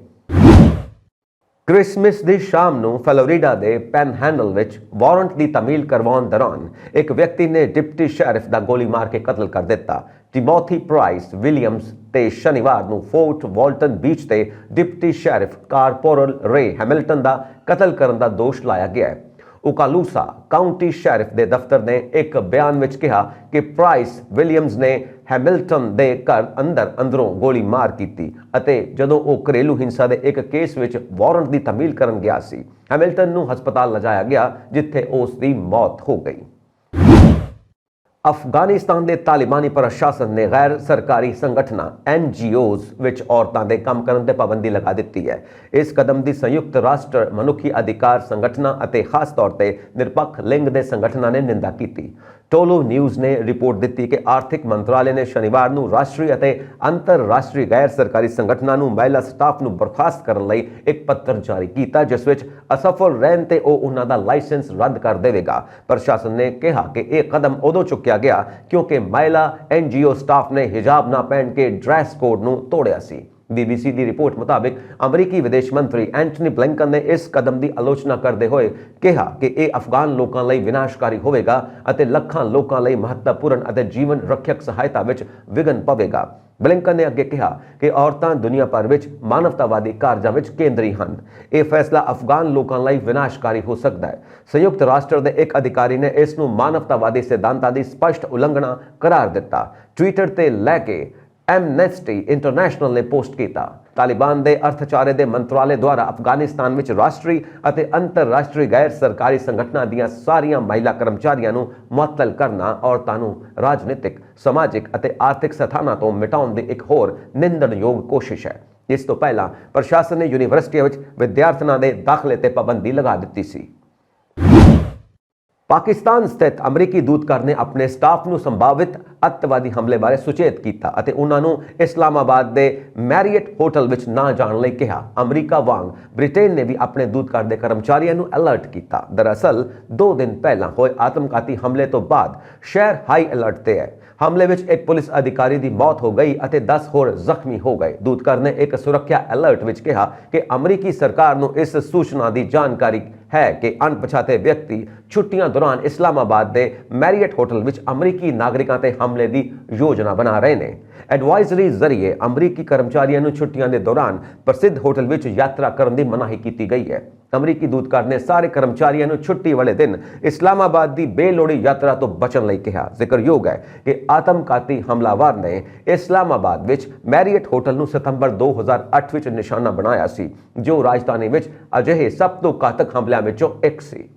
ਕ੍ਰਿਸਮਸ ਦੀ ਸ਼ਾਮ ਨੂੰ ਫਲੋਰੀਡਾ ਦੇ ਪੈਨਹੈਂਡਲ ਵਿੱਚ ਵਾਰੰਟ ਦੀ ਤਾਮੀਲ ਕਰਵਾਉਣ ਦੌਰਾਨ ਇੱਕ ਵਿਅਕਤੀ ਨੇ ਡਿਪਟੀ ਸ਼ੈਰਿਫ ਦਾ ਗੋਲੀ ਮਾਰ ਕੇ ਕਤਲ ਕਰ ਦਿੱਤਾ। ਟਿਮੋਥੀ ਪ੍ਰਾਈਸ ਵਿਲੀਅਮਸ ਤੇ ਸ਼ਨੀਵਾਰ ਨੂੰ ਫੋਰਟ ਵਾਲਟਨ ਬੀਚ ਤੇ ਡਿਪਟੀ ਸ਼ੈਰਿਫ ਕਾਰਪੋਰਲ ਰੇ ਹੈਮਿਲਟਨ ਦਾ ਕਤਲ ਕਰਨ ਦਾ ਦੋਸ਼ ਲਾਇਆ ਗਿਆ ਹੈ। ਉਕਾਲੂਸਾ ਕਾਉਂਟੀ ਸ਼ੈਰਿਫ ਦੇ ਦਫ਼ਤਰ ਨੇ ਇੱਕ ਬਿਆਨ ਵਿੱਚ ਕਿਹਾ ਕਿ ਪ੍ਰਾਈਸ ਵਿਲੀਅਮਸ ਨੇ ਹੈਮਿਲਟਨ ਦੇ ਘਰ ਅੰਦਰੋਂ ਗੋਲੀ ਮਾਰ ਕੀਤੀ ਅਤੇ ਜਦੋਂ ਉਹ ਘਰੇਲੂ ਹਿੰਸਾ ਦੇ ਇੱਕ ਕੇਸ ਵਿੱਚ ਵਾਰੰਟ ਦੀ ਤਾਮੀਲ ਕਰਨ ਗਿਆ ਸੀ। ਹੈਮਿਲਟਨ ਨੂੰ ਹਸਪਤਾਲ ਲਿਜਾਇਆ ਗਿਆ ਜਿੱਥੇ ਉਸ ਦੀ ਮੌਤ ਹੋ ਗਈ। ਅਫਗਾਨਿਸਤਾਨ ਦੇ ਤਾਲਿਬਾਨੀ ਪ੍ਰਸ਼ਾਸਨ ਨੇ ਗੈਰ ਸਰਕਾਰੀ ਸੰਗਠਨਾਂ NGOs ਵਿੱਚ ਔਰਤਾਂ ਦੇ ਕੰਮ ਕਰਨ ਤੇ ਪਾਬੰਦੀ ਲਗਾ ਦਿੱਤੀ ਹੈ। ਇਸ ਕਦਮ ਦੀ ਸੰਯੁਕਤ ਰਾਸ਼ਟਰ ਮਨੁੱਖੀ ਅਧਿਕਾਰ ਸੰਗਠਨਾਂ ਅਤੇ ਖਾਸ ਤੌਰ ਤੇ ਨਿਰਪੱਖ ਲਿੰਗ ਦੇ ਸੰਗਠਨਾਂ ਨੇ ਨਿੰਦਾ ਕੀਤੀ। ਟੋਲੋ ਨਿਊਜ਼ ਨੇ ਰਿਪੋਰਟ ਦਿੱਤੀ ਕਿ ਆਰਥਿਕ ਮੰਤਰਾਲੇ ਨੇ ਸ਼ਨੀਵਾਰ ਨੂੰ ਰਾਸ਼ਟਰੀ ਅਤੇ ਅੰਤਰਰਾਸ਼ਟਰੀ ਗੈਰ ਸਰਕਾਰੀ ਸੰਗਠਨਾਂ ਨੂੰ ਮਹਿਲਾ ਸਟਾਫ ਨੂੰ ਬਰਖਾਸਤ ਕਰਨ ਲਈ ਇੱਕ ਪੱਤਰ ਜਾਰੀ ਕੀਤਾ ਜਿਸ ਵਿੱਚ ਅਸਫਲ ਰਹਿਣ ਤੇ ਉਹ ਉਹਨਾਂ ਦਾ ਲਾਇਸੈਂਸ ਰੱਦ ਕਰ ਦੇਵੇਗਾ। ਪ੍ਰਸ਼ਾਸਨ ਨੇ ਕਿਹਾ ਕਿ ਇਹ ਕਦਮ ਉਦੋਂ ਚੁੱਕਿਆ ਗਿਆ ਕਿਉਂਕਿ ਮਹਿਲਾ NGO ਸਟਾਫ ਨੇ ਹਿਜਾਬ ਨਾ ਪਹਿਨ ਕੇ ਡਰੈਸ ਕੋਡ ਨੂੰ ਤੋੜਿਆ ਸੀ। BBC ਦੀ ਰਿਪੋਰਟ ਮੁਤਾਬਿਕ ਅਮਰੀਕੀ ਵਿਦੇਸ਼ ਮੰਤਰੀ ਐਂਟਨੀ ਬਲਿੰਕਨ ਨੇ ਇਸ ਕਦਮ ਦੀ ਆਲੋਚਨਾ ਕਰਦੇ ਹੋਏ ਕਿਹਾ ਕਿ ਇਹ ਅਫਗਾਨ ਲੋਕਾਂ ਲਈ ਵਿਨਾਸ਼ਕਾਰੀ ਹੋਵੇਗਾ ਅਤੇ ਲੱਖਾਂ ਲੋਕਾਂ ਲਈ ਮਹੱਤਵਪੂਰਨ ਅਤੇ ਜੀਵਨ ਰੱਖਿਅਕ ਸਹਾਇਤਾ ਵਿੱਚ ਵਿਘਨ ਪਵੇਗਾ। ਬਲਿੰਕਨ ਨੇ ਅੱਗੇ ਕਿਹਾ ਕਿ ਔਰਤਾਂ ਦੁਨੀਆ ਭਰ ਵਿੱਚ ਮਾਨਵਤਾਵਾਦੀ ਕਾਰਜਾਂ ਵਿੱਚ ਕੇਂਦਰੀ ਹਨ। ਇਹ ਫੈਸਲਾ ਅਫਗਾਨ ਲੋਕਾਂ ਲਈ ਵਿਨਾਸ਼ਕਾਰੀ ਹੋ ਸਕਦਾ ਹੈ। ਸੰਯੁਕਤ ਰਾਸ਼ਟਰ ਦੇ ਇੱਕ ਅਧਿਕਾਰੀ ਨੇ ਇਸ ਨੂੰ ਮਾਨਵਤਾਵਾਦੀ ਸਿਧਾਂਤਾਂ ਦੀ ਸਪਸ਼ਟ ਉਲੰਘਣਾ ਕਰਾਰ ਦਿੱਤਾ। ਟਵਿੱਟਰ ਤੇ ਲੈ ਕੇ ਐਮਨੈਸਟੀ ਇੰਟਰਨੈਸ਼ਨਲ ਨੇ ਪੋਸਟ ਕੀਤਾ। ਤਾਲਿਬਾਨ ਦੇ ਅਰਥਚਾਰੇ ਦੇ ਮੰਤਰਾਲੇ ਦੁਆਰਾ ਅਫਗਾਨਿਸਤਾਨ ਵਿੱਚ ਰਾਸ਼ਟਰੀ ਅਤੇ ਅੰਤਰਰਾਸ਼ਟਰੀ ਗੈਰ ਸਰਕਾਰੀ ਸੰਗਠਨਾਂ ਦੀਆਂ ਸਾਰੀਆਂ ਮਹਿਲਾ ਕਰਮਚਾਰੀਆਂ ਨੂੰ ਮੁਅੱਤਲ ਕਰਨਾ ਔਰਤਾਂ ਨੂੰ ਰਾਜਨੀਤਿਕ, ਸਮਾਜਿਕ ਅਤੇ ਆਰਥਿਕ ਸਥਾਨਾਂ ਤੋਂ ਮਿਟਾਉਣ ਦੀ ਇੱਕ ਹੋਰ ਨਿੰਦਣਯੋਗ ਕੋਸ਼ਿਸ਼ ਹੈ। ਇਸ ਤੋਂ ਪਹਿਲਾਂ ਪ੍ਰਸ਼ਾਸਨ ਨੇ ਯੂਨੀਵਰਸਿਟੀਆਂ ਵਿੱਚ ਵਿਦਿਆਰਥਣਾਂ ਦੇ ਦਾਖਲੇ ਤੇ ਪਾਬੰਦੀ ਲਗਾ ਦਿੱਤੀ ਸੀ। ਪਾਕਿਸਤਾਨ ਸਥਿਤ ਅਮਰੀਕੀ ਦੂਤਘਰ ਨੇ ਆਪਣੇ ਸਟਾਫ ਨੂੰ ਸੰਭਾਵਿਤ ਅੱਤਵਾਦੀ ਹਮਲੇ ਬਾਰੇ ਸੁਚੇਤ ਕੀਤਾ ਅਤੇ ਉਹਨਾਂ ਨੂੰ ਇਸਲਾਮਾਬਾਦ ਦੇ ਮੈਰੀਅਟ ਹੋਟਲ ਵਿੱਚ ਨਾ ਜਾਣ ਲਈ ਕਿਹਾ। ਅਮਰੀਕਾ ਵਾਂਗ ਬ੍ਰਿਟੇਨ ਨੇ ਵੀ ਆਪਣੇ ਦੂਤਘਰ ਦੇ ਕਰਮਚਾਰੀਆਂ ਨੂੰ ਅਲਰਟ ਕੀਤਾ। ਦਰਅਸਲ 2 ਦਿਨ ਪਹਿਲਾਂ ਹੋਏ ਆਤਮਘਾਤੀ ਹਮਲੇ ਤੋਂ ਬਾਅਦ ਸ਼ਹਿਰ ਹਾਈ ਅਲਰਟ ਤੇ ਹੈ। ਹਮਲੇ ਵਿੱਚ ਇੱਕ ਪੁਲਿਸ ਅਧਿਕਾਰੀ ਦੀ ਮੌਤ ਹੋ ਗਈ ਅਤੇ 10 ਹੋਰ ਜ਼ਖਮੀ ਹੋ ਗਏ। ਦੂਤਘਰ ਨੇ ਇੱਕ ਸੁਰੱਖਿਆ ਅਲਰਟ ਵਿੱਚ ਕਿਹਾ ਕਿ ਅਮਰੀਕੀ ਸਰਕਾਰ ਨੂੰ ਇਸ ਸੂਚਨਾ ਦੀ ਜਾਣਕਾਰੀ ਹੈ ਕਿ ਅਣਪਛਾਤੇ ਵਿਅਕਤੀ ਛੁੱਟੀਆਂ ਦੌਰਾਨ ਇਸਲਾਮਾਬਾਦ ਦੇ ਮੈਰੀਅਟ ਹੋਟਲ ਵਿੱਚ ਅਮਰੀਕੀ ਨਾਗਰਿਕਾਂ ਤੇ ਹਮਲੇ ਦੀ ਯੋਜਨਾ ਬਣਾ ਰਹੇ ਨੇ। ਐਡਵਾਈਜ਼ਰੀ ਜ਼ਰੀਏ ਅਮਰੀਕੀ ਕਰਮਚਾਰੀਆਂ ਨੂੰ ਛੁੱਟੀਆਂ ਦੇ ਦੌਰਾਨ ਪ੍ਰਸਿੱਧ ਹੋਟਲ ਵਿੱਚ ਯਾਤਰਾ ਕਰਨ ਦੀ ਮਨਾਹੀ ਕੀਤੀ ਗਈ ਹੈ। ਅਮਰੀਕੀ ਦੂਤਘਰ ਨੇ ਸਾਰੇ ਕਰਮਚਾਰੀਆਂ ਨੂੰ ਛੁੱਟੀ ਵਾਲੇ ਦਿਨ ਇਸਲਾਮਾਬਾਦ ਦੀ ਬੇਲੋੜੀ ਯਾਤਰਾ ਤੋਂ ਬਚਣ ਲਈ ਕਿਹਾ। ਜ਼ਿਕਰਯੋਗ ਹੈ ਕਿ ਆਤਮਘਾਤੀ ਹਮਲਾਵਰ ਨੇ ਇਸਲਾਮਾਬਾਦ ਵਿੱਚ ਮੈਰੀਅਟ ਹੋਟਲ ਨੂੰ ਸਤੰਬਰ 2008 ਵਿੱਚ ਨਿਸ਼ਾਨਾ ਬਣਾਇਆ ਸੀ, ਜੋ ਰਾਜਧਾਨੀ ਵਿੱਚ ਅਜਿਹੇ ਸਭ ਤੋਂ ਘਾਤਕ ਹਮਲਿਆਂ ਵਿੱਚੋਂ ਇੱਕ ਸੀ।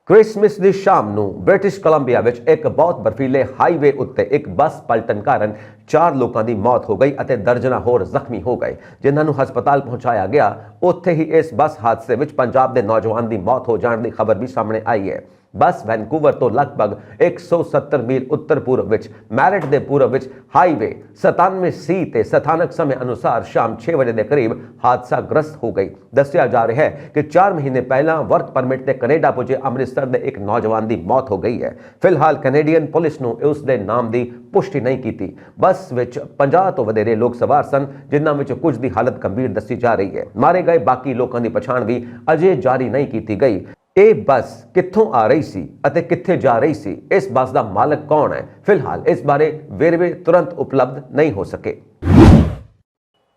ਕ੍ਰਿਸਮਸ ਦੀ ਸ਼ਾਮ ਨੂੰ ਬ੍ਰਿਟਿਸ਼ ਕੋਲੰਬੀਆ ਵਿੱਚ ਇੱਕ ਬਹੁਤ ਬਰਫੀਲੇ ਹਾਈਵੇ ਉੱਤੇ ਇੱਕ ਬੱਸ ਪਲਟਣ ਕਾਰਨ 4 ਲੋਕਾਂ ਦੀ ਮੌਤ ਹੋ ਗਈ ਅਤੇ ਦਰਜਨਾਂ ਹੋਰ ਜ਼ਖਮੀ ਹੋ ਗਏ, ਜਿਨ੍ਹਾਂ ਨੂੰ ਹਸਪਤਾਲ ਪਹੁੰਚਾਇਆ ਗਿਆ। ਉੱਥੇ ਹੀ ਇਸ ਬੱਸ ਹਾਦਸੇ ਵਿੱਚ ਪੰਜਾਬ ਦੇ ਨੌਜਵਾਨ ਦੀ ਮੌਤ ਹੋ ਜਾਣ ਦੀ ਖਬਰ ਵੀ ਸਾਹਮਣੇ ਆਈ ਹੈ। ਬੱਸ ਵੈਨਕੂਵਰ ਤੋਂ ਲਗਭਗ 170 ਮੀਲ ਉੱਤਰ ਪੂਰਬ ਵਿੱਚ ਮੈਰਿਟ ਦੇ ਪੂਰਬ ਵਿੱਚ ਹਾਈਵੇ 97C ਤੇ ਸਥਾਨਕ ਸਮੇਂ ਅਨੁਸਾਰ ਸ਼ਾਮ 6 ਵਜੇ ਦੇ ਕਰੀਬ ਹਾਦਸਾਗ੍ਰਸਤ ਹੋ ਗਈ। ਦੱਸਿਆ ਜਾ ਰਿਹਾ ਹੈ ਕਿ 4 ਮਹੀਨੇ ਪਹਿਲਾਂ ਵਰਕ ਪਰਮਿਟ ਤੇ ਕੈਨੇਡਾ ਪੁੱਜੇ ਅੰਮ੍ਰਿਤਸਰ ਦੇ ਇੱਕ ਨੌਜਵਾਨ ਦੀ ਮੌਤ ਹੋ ਗਈ ਹੈ। ਫਿਲਹਾਲ ਕੈਨੇਡੀਅਨ ਪੁਲਿਸ ਨੂੰ ਉਸ ਦੇ ਨਾਮ ਦੀ ਪੁਸ਼ਟੀ ਨਹੀਂ ਕੀਤੀ। ਬੱਸ ਵਿੱਚ 50 ਤੋਂ ਵਧੇਰੇ ਲੋਕ ਸਵਾਰ ਸਨ, ਜਿਨ੍ਹਾਂ ਵਿੱਚੋਂ ਕੁਝ ਦੀ ਹਾਲਤ ਗੰਭੀਰ ਦੱਸੀ ਜਾ ਰਹੀ ਹੈ। ਮਾਰੇ ਗਏ ਬਾਕੀ ਲੋਕਾਂ ਦੀ ਪਛਾਣ ਵੀ ਅਜੇ ਜਾਰੀ ਨਹੀਂ ਕੀਤੀ ਗਈ। ਇਹ ਬੱਸ ਕਿੱਥੋਂ ਆ ਰਹੀ ਸੀ ਅਤੇ ਕਿੱਥੇ ਜਾ ਰਹੀ ਸੀ? ਇਸ ਬੱਸ ਦਾ ਮਾਲਕ ਕੌਣ ਹੈ? ਫਿਲਹਾਲ ਇਸ ਬਾਰੇ ਵੇਰਵੇ ਤੁਰੰਤ ਉਪਲਬਧ ਨਹੀਂ ਹੋ ਸਕੇ।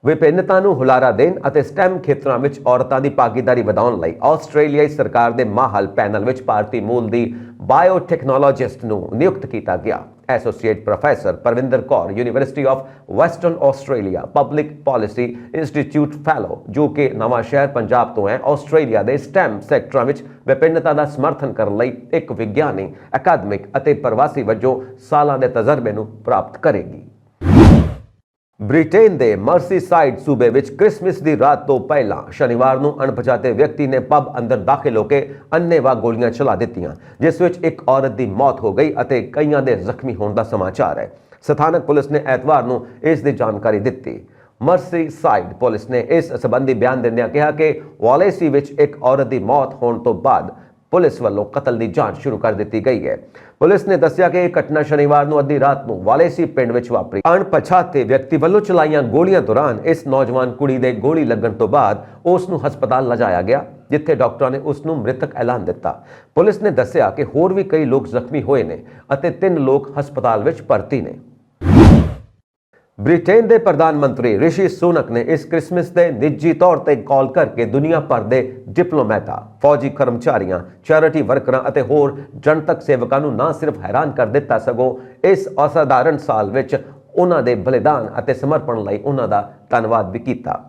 ਵਿਭਿੰਨਤਾ ਨੂੰ ਹੁਲਾਰਾ ਦੇਣ ਅਤੇ ਸਟੈਮ ਖੇਤਰਾਂ ਵਿੱਚ ਔਰਤਾਂ ਦੀ ਭਾਗੀਦਾਰੀ ਵਧਾਉਣ ਲਈ ਆਸਟ੍ਰੇਲੀਆਈ ਸਰਕਾਰ ਦੇ ਮਾਹਲ ਪੈਨਲ ਵਿੱਚ ਭਾਰਤੀ ਮੂਲ ਦੀ ਬਾਇਓਟੈਕਨੋਲੋਜਿਸਟ ਨੂੰ ਨਿਯੁਕਤ ਕੀਤਾ ਗਿਆ। Associate professor Parvinder Kaur, University of Western Australia Public Policy Institute fellow, ਜੋ ਕਿ ਨਵਾਂ ਸ਼ਹਿਰ ਪੰਜਾਬ ਤੋਂ ਹੈ, ਆਸਟ੍ਰੇਲੀਆ ਦੇ ਸਟੈਮ ਸੈਕਟਰਾਂ ਵਿੱਚ ਵਿਭਿੰਨਤਾ ਦਾ ਸਮਰਥਨ ਕਰਨ ਲਈ ਇੱਕ ਵਿਗਿਆਨੀ, ਅਕਾਦਮਿਕ ਅਤੇ ਪ੍ਰਵਾਸੀ ਵਜੋਂ ਸਾਲਾਂ ਦੇ ਤਜਰਬੇ ਨੂੰ ਪ੍ਰਾਪਤ ਕਰੇਗੀ। ਬ੍ਰਿਟੇਨ ਦੇ ਮਰਸੀਸਾਈਡ ਸੂਬੇ ਵਿੱਚ ਕ੍ਰਿਸਮਸ ਦੀ ਰਾਤ ਤੋਂ ਪਹਿਲਾਂ ਸ਼ਨੀਵਾਰ ਨੂੰ ਅਣਪਛਾਤੇ ਵਿਅਕਤੀ ਨੇ ਪਬ ਅੰਦਰ ਦਾਖਲ ਹੋ ਕੇ ਅੰਨ੍ਹੇਵਾਹ ਗੋਲੀਆਂ ਚਲਾ ਦਿੱਤੀਆਂ, ਜਿਸ ਵਿੱਚ ਇੱਕ ਔਰਤ ਦੀ ਮੌਤ ਹੋ ਗਈ ਅਤੇ ਕਈਆਂ ਦੇ ਜ਼ਖਮੀ ਹੋਣ ਦਾ ਸਮਾਚਾਰ ਹੈ। ਸਥਾਨਕ ਪੁਲਿਸ ਨੇ ਐਤਵਾਰ ਨੂੰ ਇਸ ਦੀ ਜਾਣਕਾਰੀ ਦਿੱਤੀ। ਮਰਸੀਸਾਈਡ ਪੁਲਿਸ ਨੇ ਇਸ ਸੰਬੰਧੀ ਬਿਆਨ ਦਿੰਦਿਆਂ ਕਿਹਾ ਕਿ ਵਾਲੇਸੀ ਵਿੱਚ ਇੱਕ ਔਰਤ ਦੀ ਮੌਤ ਹੋਣ ਤੋਂ ਬਾਅਦ ਪੁਲਿਸ ਵੱਲੋਂ ਕਤਲ ਦੀ ਜਾਂਚ ਸ਼ੁਰੂ ਕਰ ਦਿੱਤੀ ਗਈ ਹੈ। ਪੁਲਿਸ ਨੇ ਦੱਸਿਆ ਕਿ ਇਹ ਘਟਨਾ ਸ਼ਨੀਵਾਰ ਨੂੰ ਅੱਧੀ ਰਾਤ ਨੂੰ ਵਾਲੇਸੀ ਪਿੰਡ ਵਿੱਚ ਵਾਪਰੀ। ਅਣਪਛਾਤੇ ਵਿਅਕਤੀ ਵੱਲੋਂ ਚਲਾਈਆਂ ਗੋਲੀਆਂ ਦੌਰਾਨ ਇਸ ਨੌਜਵਾਨ ਕੁੜੀ ਦੇ ਗੋਲੀ ਲੱਗਣ ਤੋਂ ਬਾਅਦ ਉਸ ਨੂੰ ਹਸਪਤਾਲ ਲਿਜਾਇਆ ਗਿਆ, ਜਿੱਥੇ ਡਾਕਟਰਾਂ ਨੇ ਉਸ ਨੂੰ ਮ੍ਰਿਤਕ ਐਲਾਨ ਦਿੱਤਾ। ਪੁਲਿਸ ਨੇ ਦੱਸਿਆ ਕਿ ਹੋਰ ਵੀ ਕਈ ਲੋਕ ਜ਼ਖਮੀ ਹੋਏ ਨੇ ਅਤੇ 3 ਲੋਕ ਹਸਪਤਾਲ ਵਿੱਚ ਭਰਤੀ ਨੇ। ਬ੍ਰਿਟੇਨ ਦੇ ਪ੍ਰਧਾਨ ਮੰਤਰੀ ਰਿਸ਼ੀ ਸੁਨਕ ਨੇ ਇਸ ਕ੍ਰਿਸਮਸ ਦੇ ਨਿੱਜੀ ਤੌਰ ਤੇ ਕਾਲ ਕਰਕੇ ਦੁਨੀਆ ਭਰ ਦੇ ਡਿਪਲੋਮੈਟਾਂ, ਫੌਜੀ ਕਰਮਚਾਰੀਆਂ, ਚੈਰਿਟੀ ਵਰਕਰਾਂ ਅਤੇ ਹੋਰ ਜਨਤਕ ਸੇਵਕਾਂ ਨੂੰ ਨਾ ਸਿਰਫ ਹੈਰਾਨ ਕਰ ਦਿੱਤਾ, ਸਗੋਂ ਇਸ ਅਸਾਧਾਰਨ ਸਾਲ ਵਿੱਚ ਉਹਨਾਂ ਦੇ ਬਲੀਦਾਨ ਅਤੇ ਸਮਰਪਣ ਲਈ ਉਹਨਾਂ ਦਾ ਧੰਨਵਾਦ ਵੀ ਕੀਤਾ।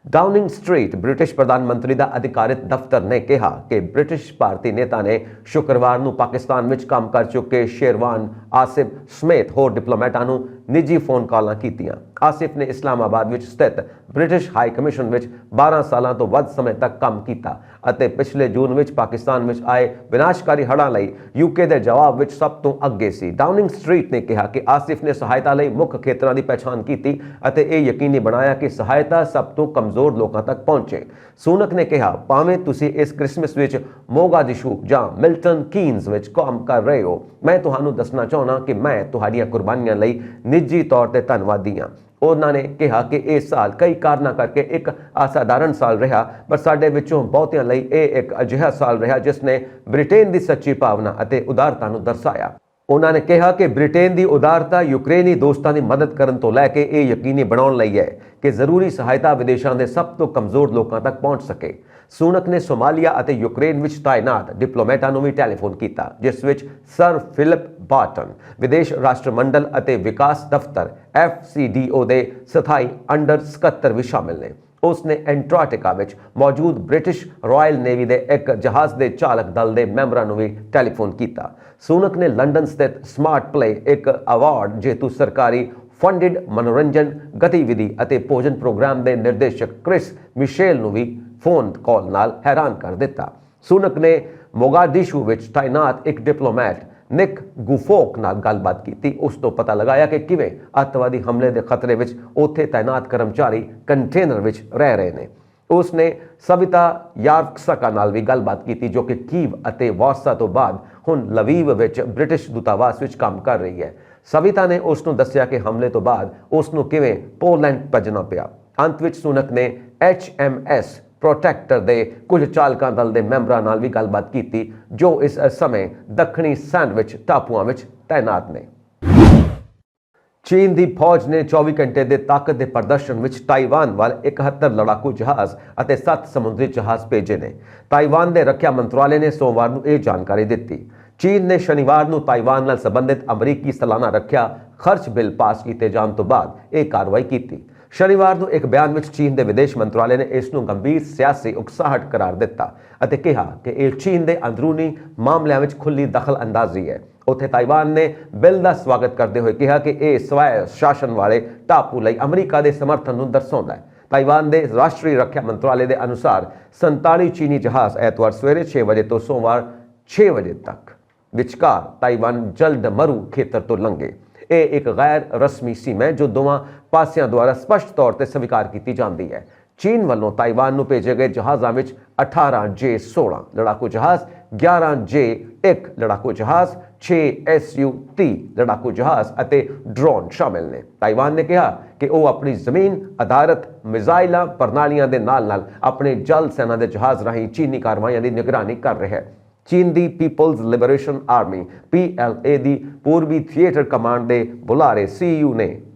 ਡਾਊਨਿੰਗ ਸਟਰੀਟ ਬ੍ਰਿਟਿਸ਼ ਪ੍ਰਧਾਨ ਮੰਤਰੀ ਦਾ ਅਧਿਕਾਰਿਤ ਦਫ਼ਤਰ ਨੇ ਕਿਹਾ ਕਿ ਬ੍ਰਿਟਿਸ਼ ਭਾਰਤੀ ਨੇਤਾ ਨੇ ਸ਼ੁੱਕਰਵਾਰ ਨੂੰ ਪਾਕਿਸਤਾਨ ਵਿੱਚ ਕੰਮ ਕਰ ਚੁੱਕੇ ਸ਼ੇਰਵਾਨ ਆਸਿਫ ਸਮੇਤ ਹੋਰ ਡਿਪਲੋਮੈਟਾਂ ਨੂੰ ਨਿੱਜੀ ਫੋਨ ਕਾਲਾਂ ਕੀਤੀਆਂ। ਆਸਿਫ ਨੇ ਇਸਲਾਮਾਬਾਦ ਵਿੱਚ ਸਥਿਤ ਬ੍ਰਿਟਿਸ਼ ਹਾਈ ਕਮਿਸ਼ਨ ਵਿੱਚ 12 ਸਾਲਾਂ ਤੋਂ ਵੱਧ ਸਮੇਂ ਤੱਕ ਕੰਮ ਕੀਤਾ ਅਤੇ ਪਿਛਲੇ ਜੂਨ ਵਿੱਚ ਪਾਕਿਸਤਾਨ ਵਿੱਚ ਆਏ ਵਿਨਾਸ਼ਕਾਰੀ ਹੜ੍ਹਾਂ ਲਈ ਯੂਕੇ ਦੇ ਜਵਾਬ ਵਿੱਚ ਸਭ ਤੋਂ ਅੱਗੇ ਸੀ। ਡਾਊਨਿੰਗ ਸਟਰੀਟ ਨੇ ਕਿਹਾ ਕਿ ਆਸਿਫ ਨੇ ਸਹਾਇਤਾ ਲਈ ਮੁੱਖ ਖੇਤਰਾਂ ਦੀ ਪਛਾਣ ਕੀਤੀ ਅਤੇ ਇਹ ਯਕੀਨੀ ਬਣਾਇਆ ਕਿ ਸਹਾਇਤਾ ਸਭ ਤੋਂ ਕਮਜ਼ੋਰ ਲੋਕਾਂ ਤੱਕ ਪਹੁੰਚੇ। ਸੁਨਕ ਨੇ ਕਿਹਾ, ਭਾਵੇਂ ਤੁਸੀਂ ਇਸ ਕ੍ਰਿਸਮਸ ਵਿੱਚ ਮੋਗਾਦਿਸ਼ੂ ਜਾਂ ਮਿਲਟਨ ਕੀਨਜ਼ ਵਿੱਚ ਕੰਮ ਕਰ ਰਹੇ ਹੋ, ਮੈਂ ਤੁਹਾਨੂੰ ਦੱਸਣਾ ਚਾਹੁੰਦਾ ਕਿ ਮੈਂ ਤੁਹਾਡੀਆਂ ਕੁਰਬਾਨੀਆਂ ਲਈ ਨਿੱਜੀ ਤੌਰ ਤੇ ਧੰਨਵਾਦੀ ਹਾਂ। ਉਹਨਾਂ ਨੇ ਕਿਹਾ ਕਿ ਇਹ ਸਾਲ ਕਈ ਕਾਰਨਾਂ ਕਰਕੇ ਇੱਕ ਅਸਾਧਾਰਨ ਸਾਲ ਰਿਹਾ, ਪਰ ਸਾਡੇ ਵਿੱਚੋਂ ਬਹੁਤਿਆਂ ਲਈ ਇਹ ਇੱਕ ਅਜਿਹਾ ਸਾਲ ਰਿਹਾ ਜਿਸ ਨੇ ਬ੍ਰਿਟੇਨ ਦੀ ਸੱਚੀ ਭਾਵਨਾ ਅਤੇ ਉਦਾਰਤਾ ਨੂੰ ਦਰਸਾਇਆ। ਉਹਨਾਂ ਨੇ ਕਿਹਾ ਕਿ ਬ੍ਰਿਟੇਨ ਦੀ ਉਦਾਰਤਾ ਯੂਕਰੇਨੀ ਦੋਸਤਾਂ ਦੀ ਮਦਦ ਕਰਨ ਤੋਂ ਲੈ ਕੇ ਇਹ ਯਕੀਨੀ ਬਣਾਉਣ ਲਈ ਹੈ ਕਿ ਜ਼ਰੂਰੀ ਸਹਾਇਤਾ ਵਿਦੇਸ਼ਾਂ ਦੇ ਸਭ ਤੋਂ ਕਮਜ਼ੋਰ ਲੋਕਾਂ ਤੱਕ ਪਹੁੰਚ ਸਕੇ। ਸੁਨਕ ਨੇ ਸੋਮਾਲੀਆ ਅਤੇ ਯੂਕਰੇਨ ਵਿੱਚ ਤਾਇਨਾਤ ਡਿਪਲੋਮੈਟਾਂ ਨੂੰ ਵੀ ਟੈਲੀਫੋਨ ਕੀਤਾ, ਜਿਸ ਵਿੱਚ ਸਰ ਫਿਲਿਪ ਬਾਰਟਨ, ਵਿਦੇਸ਼ ਰਾਸ਼ਟਰਮੰਡਲ ਅਤੇ ਵਿਕਾਸ ਦਫ਼ਤਰ FCDO ਦੇ ਸਥਾਈ ਅੰਡਰ ਸਕੱਤਰ ਵੀ ਸ਼ਾਮਿਲ ਨੇ। ਉਸ ਨੇ ਐਂਟਾਰਕਟਿਕਾ ਵਿੱਚ ਮੌਜੂਦ ਬ੍ਰਿਟਿਸ਼ ਰਾਇਲ ਨੇਵੀ ਦੇ ਇੱਕ ਜਹਾਜ਼ ਦੇ ਚਾਲਕ ਦਲ ਦੇ ਮੈਂਬਰਾਂ ਨੂੰ ਵੀ ਟੈਲੀਫੋਨ ਕੀਤਾ। ਸੁਨਕ ਨੇ ਲੰਡਨ ਸਥਿਤ ਸਮਾਰਟ ਪਲੇ, ਇੱਕ ਅਵਾਰਡ ਜੇਤੂ ਸਰਕਾਰੀ ਫੰਡਡ ਮਨੋਰੰਜਨ ਗਤੀਵਿਧੀ ਅਤੇ ਭੋਜਨ ਪ੍ਰੋਗਰਾਮ ਦੇ ਨਿਰਦੇਸ਼ਕ ਕ੍ਰਿਸ ਮਿਸ਼ੇਲ ਨੂੰ ਵੀ ਫੋਨ ਕਾਲ ਨਾਲ ਹੈਰਾਨ ਕਰ ਦਿੱਤਾ। ਸੁਨਕ ਨੇ ਮੋਗਾਦਿਸ਼ੂ ਵਿੱਚ ਤਾਇਨਾਤ ਇੱਕ ਡਿਪਲੋਮੈਟ ਨਿਕ ਗੁਫੋਕ ਨਾਲ ਗੱਲਬਾਤ ਕੀਤੀ। ਉਸ ਤੋਂ ਪਤਾ ਲਗਾਇਆ ਕਿ ਕਿਵੇਂ ਅੱਤਵਾਦੀ ਹਮਲੇ ਦੇ ਖਤਰੇ ਵਿੱਚ ਉੱਥੇ ਤਾਇਨਾਤ ਕਰਮਚਾਰੀ ਕੰਟੇਨਰ ਵਿੱਚ ਰਹਿ ਰਹੇ ਨੇ। ਉਸਨੇ ਸਵਿਤਾ ਯਾਰਕਸਕਾ ਨਾਲ ਵੀ ਗੱਲਬਾਤ ਕੀਤੀ, ਜੋ ਕਿ ਕੀਵ ਅਤੇ ਵਾਰਸਾ ਤੋਂ ਬਾਅਦ ਹੁਣ ਲਵੀਵ ਵਿੱਚ ਬ੍ਰਿਟਿਸ਼ ਦੂਤਾਵਾਸ ਵਿੱਚ ਕੰਮ ਕਰ ਰਹੀ ਹੈ। ਸਵਿਤਾ ਨੇ ਉਸ ਨੂੰ ਦੱਸਿਆ ਕਿ ਹਮਲੇ ਤੋਂ ਬਾਅਦ ਉਸ ਨੂੰ ਕਿਵੇਂ ਪੋਲੈਂਡ ਭੱਜਣਾ ਪਿਆ। ਅੰਤ ਵਿੱਚ ਸੁਨਕ ਨੇ HMS ਪ੍ਰੋਟੈਕਟਰ ਦੇ ਕੁਝ ਚਾਲਕਾਂ ਦਲ ਦੇ ਮੈਂਬਰਾਂ ਨਾਲ ਵੀ ਗੱਲਬਾਤ ਕੀਤੀ, ਜੋ ਇਸ ਸਮੇਂ ਦੱਖਣੀ ਸੈਂਡਵਿਚ ਟਾਪੂਆਂ ਵਿੱਚ ਤਾਇਨਾਤ ਨੇ। ਚੀਨ ਦੀ ਫੌਜ ਨੇ 24 ਘੰਟੇ ਦੇ ਤਾਕਤ ਦੇ ਪ੍ਰਦਰਸ਼ਨ ਵਿੱਚ ਤਾਈਵਾਨ ਵੱਲ 71 ਲੜਾਕੂ ਜਹਾਜ਼ ਅਤੇ 7 ਸਮੁੰਦਰੀ ਜਹਾਜ਼ ਭੇਜੇ ਨੇ। ਤਾਈਵਾਨ ਦੇ ਰੱਖਿਆ ਮੰਤਰਾਲੇ ਨੇ ਸੋਮਵਾਰ ਨੂੰ ਇਹ ਜਾਣਕਾਰੀ ਦਿੱਤੀ। ਚੀਨ ਨੇ ਸ਼ਨੀਵਾਰ ਨੂੰ ਤਾਈਵਾਨ ਨਾਲ ਸੰਬੰਧਿਤ ਅਮਰੀਕੀ ਸਾਲਾਨਾ ਰੱਖਿਆ ਖਰਚ ਬਿੱਲ ਪਾਸ ਕੀਤੇ ਜਾਣ ਤੋਂ ਬਾਅਦ ਇਹ ਕਾਰਵਾਈ ਕੀਤੀ। ਸ਼ਨੀਵਾਰ ਨੂੰ ਇੱਕ ਬਿਆਨ ਵਿੱਚ ਚੀਨ ਦੇ ਵਿਦੇਸ਼ ਮੰਤਰਾਲੇ ਨੇ ਇਸ ਨੂੰ ਗੰਭੀਰ ਸਿਆਸੀ ਉਕਸਾਹਟ ਕਰਾਰ ਦਿੱਤਾ ਅਤੇ ਕਿਹਾ ਕਿ ਇਹ ਚੀਨ ਦੇ ਅੰਦਰੂਨੀ ਮਾਮਲਿਆਂ ਵਿੱਚ ਖੁੱਲ੍ਹੀ ਦਖਲ ਅੰਦਾਜ਼ੀ ਹੈ। ਉੱਥੇ ਤਾਈਵਾਨ ਨੇ ਬਿੱਲ ਦਾ ਸਵਾਗਤ ਕਰਦੇ ਹੋਏ ਕਿਹਾ ਕਿ ਇਹ ਸਵੈ ਸ਼ਾਸਨ ਵਾਲੇ ਟਾਪੂ ਲਈ ਅਮਰੀਕਾ ਦੇ ਸਮਰਥਨ ਨੂੰ ਦਰਸਾਉਂਦਾ ਹੈ। ਤਾਈਵਾਨ ਦੇ ਰਾਸ਼ਟਰੀ ਰੱਖਿਆ ਮੰਤਰਾਲੇ ਦੇ ਅਨੁਸਾਰ 47 ਚੀਨੀ ਜਹਾਜ਼ ਐਤਵਾਰ ਸਵੇਰੇ 6 ਵਜੇ ਤੋਂ ਸੋਮਵਾਰ 6 ਵਜੇ ਤੱਕ ਵਿਚਕਾਰ ਤਾਈਵਾਨ ਜਲਦ ਮਰੂ ਖੇਤਰ ਤੋਂ ਲੰਘੇ। ਇਹ ਇੱਕ ਗੈਰ ਰਸਮੀ ਸੀਮਾ ਹੈ ਜੋ ਦੋਵਾਂ ਪਾਸਿਆਂ ਦੁਆਰਾ ਸਪਸ਼ਟ ਤੌਰ ਤੇ ਸਵੀਕਾਰ ਕੀਤੀ ਜਾਂਦੀ ਹੈ। ਚੀਨ ਵੱਲੋਂ ਤਾਈਵਾਨ ਨੂੰ ਭੇਜੇ ਗਏ ਜਹਾਜ਼ਾਂ ਵਿੱਚ 18J-16 ਲੜਾਕੂ ਜਹਾਜ਼, 11J-1 ਲੜਾਕੂ ਜਹਾਜ਼, 6 Su-30 ਲੜਾਕੂ ਜਹਾਜ਼ ਅਤੇ ਡਰੋਨ ਸ਼ਾਮਿਲ ਨੇ। ਤਾਈਵਾਨ ਨੇ ਕਿਹਾ ਕਿ ਉਹ ਆਪਣੀ ਜ਼ਮੀਨ ਆਧਾਰਿਤ ਮਿਜ਼ਾਈਲਾਂ ਪ੍ਰਣਾਲੀਆਂ ਦੇ ਨਾਲ-ਨਾਲ ਆਪਣੇ ਜਲ ਸੈਨਾ ਦੇ ਜਹਾਜ਼ ਰਾਹੀਂ ਚੀਨੀ ਕਾਰਵਾਈਆਂ ਦੀ ਨਿਗਰਾਨੀ ਕਰ ਰਿਹਾ ਹੈ। ਚੀਨ ਦੀ ਪੀਪਲਜ਼ ਲਿਬਰੇਸ਼ਨ ਆਰਮੀ PLA ਦੀ ਪੂਰਬੀ ਥੀਏਟਰ ਕਮਾਂਡ ਦੇ ਬੁਲਾਰੇ CU ਨੇ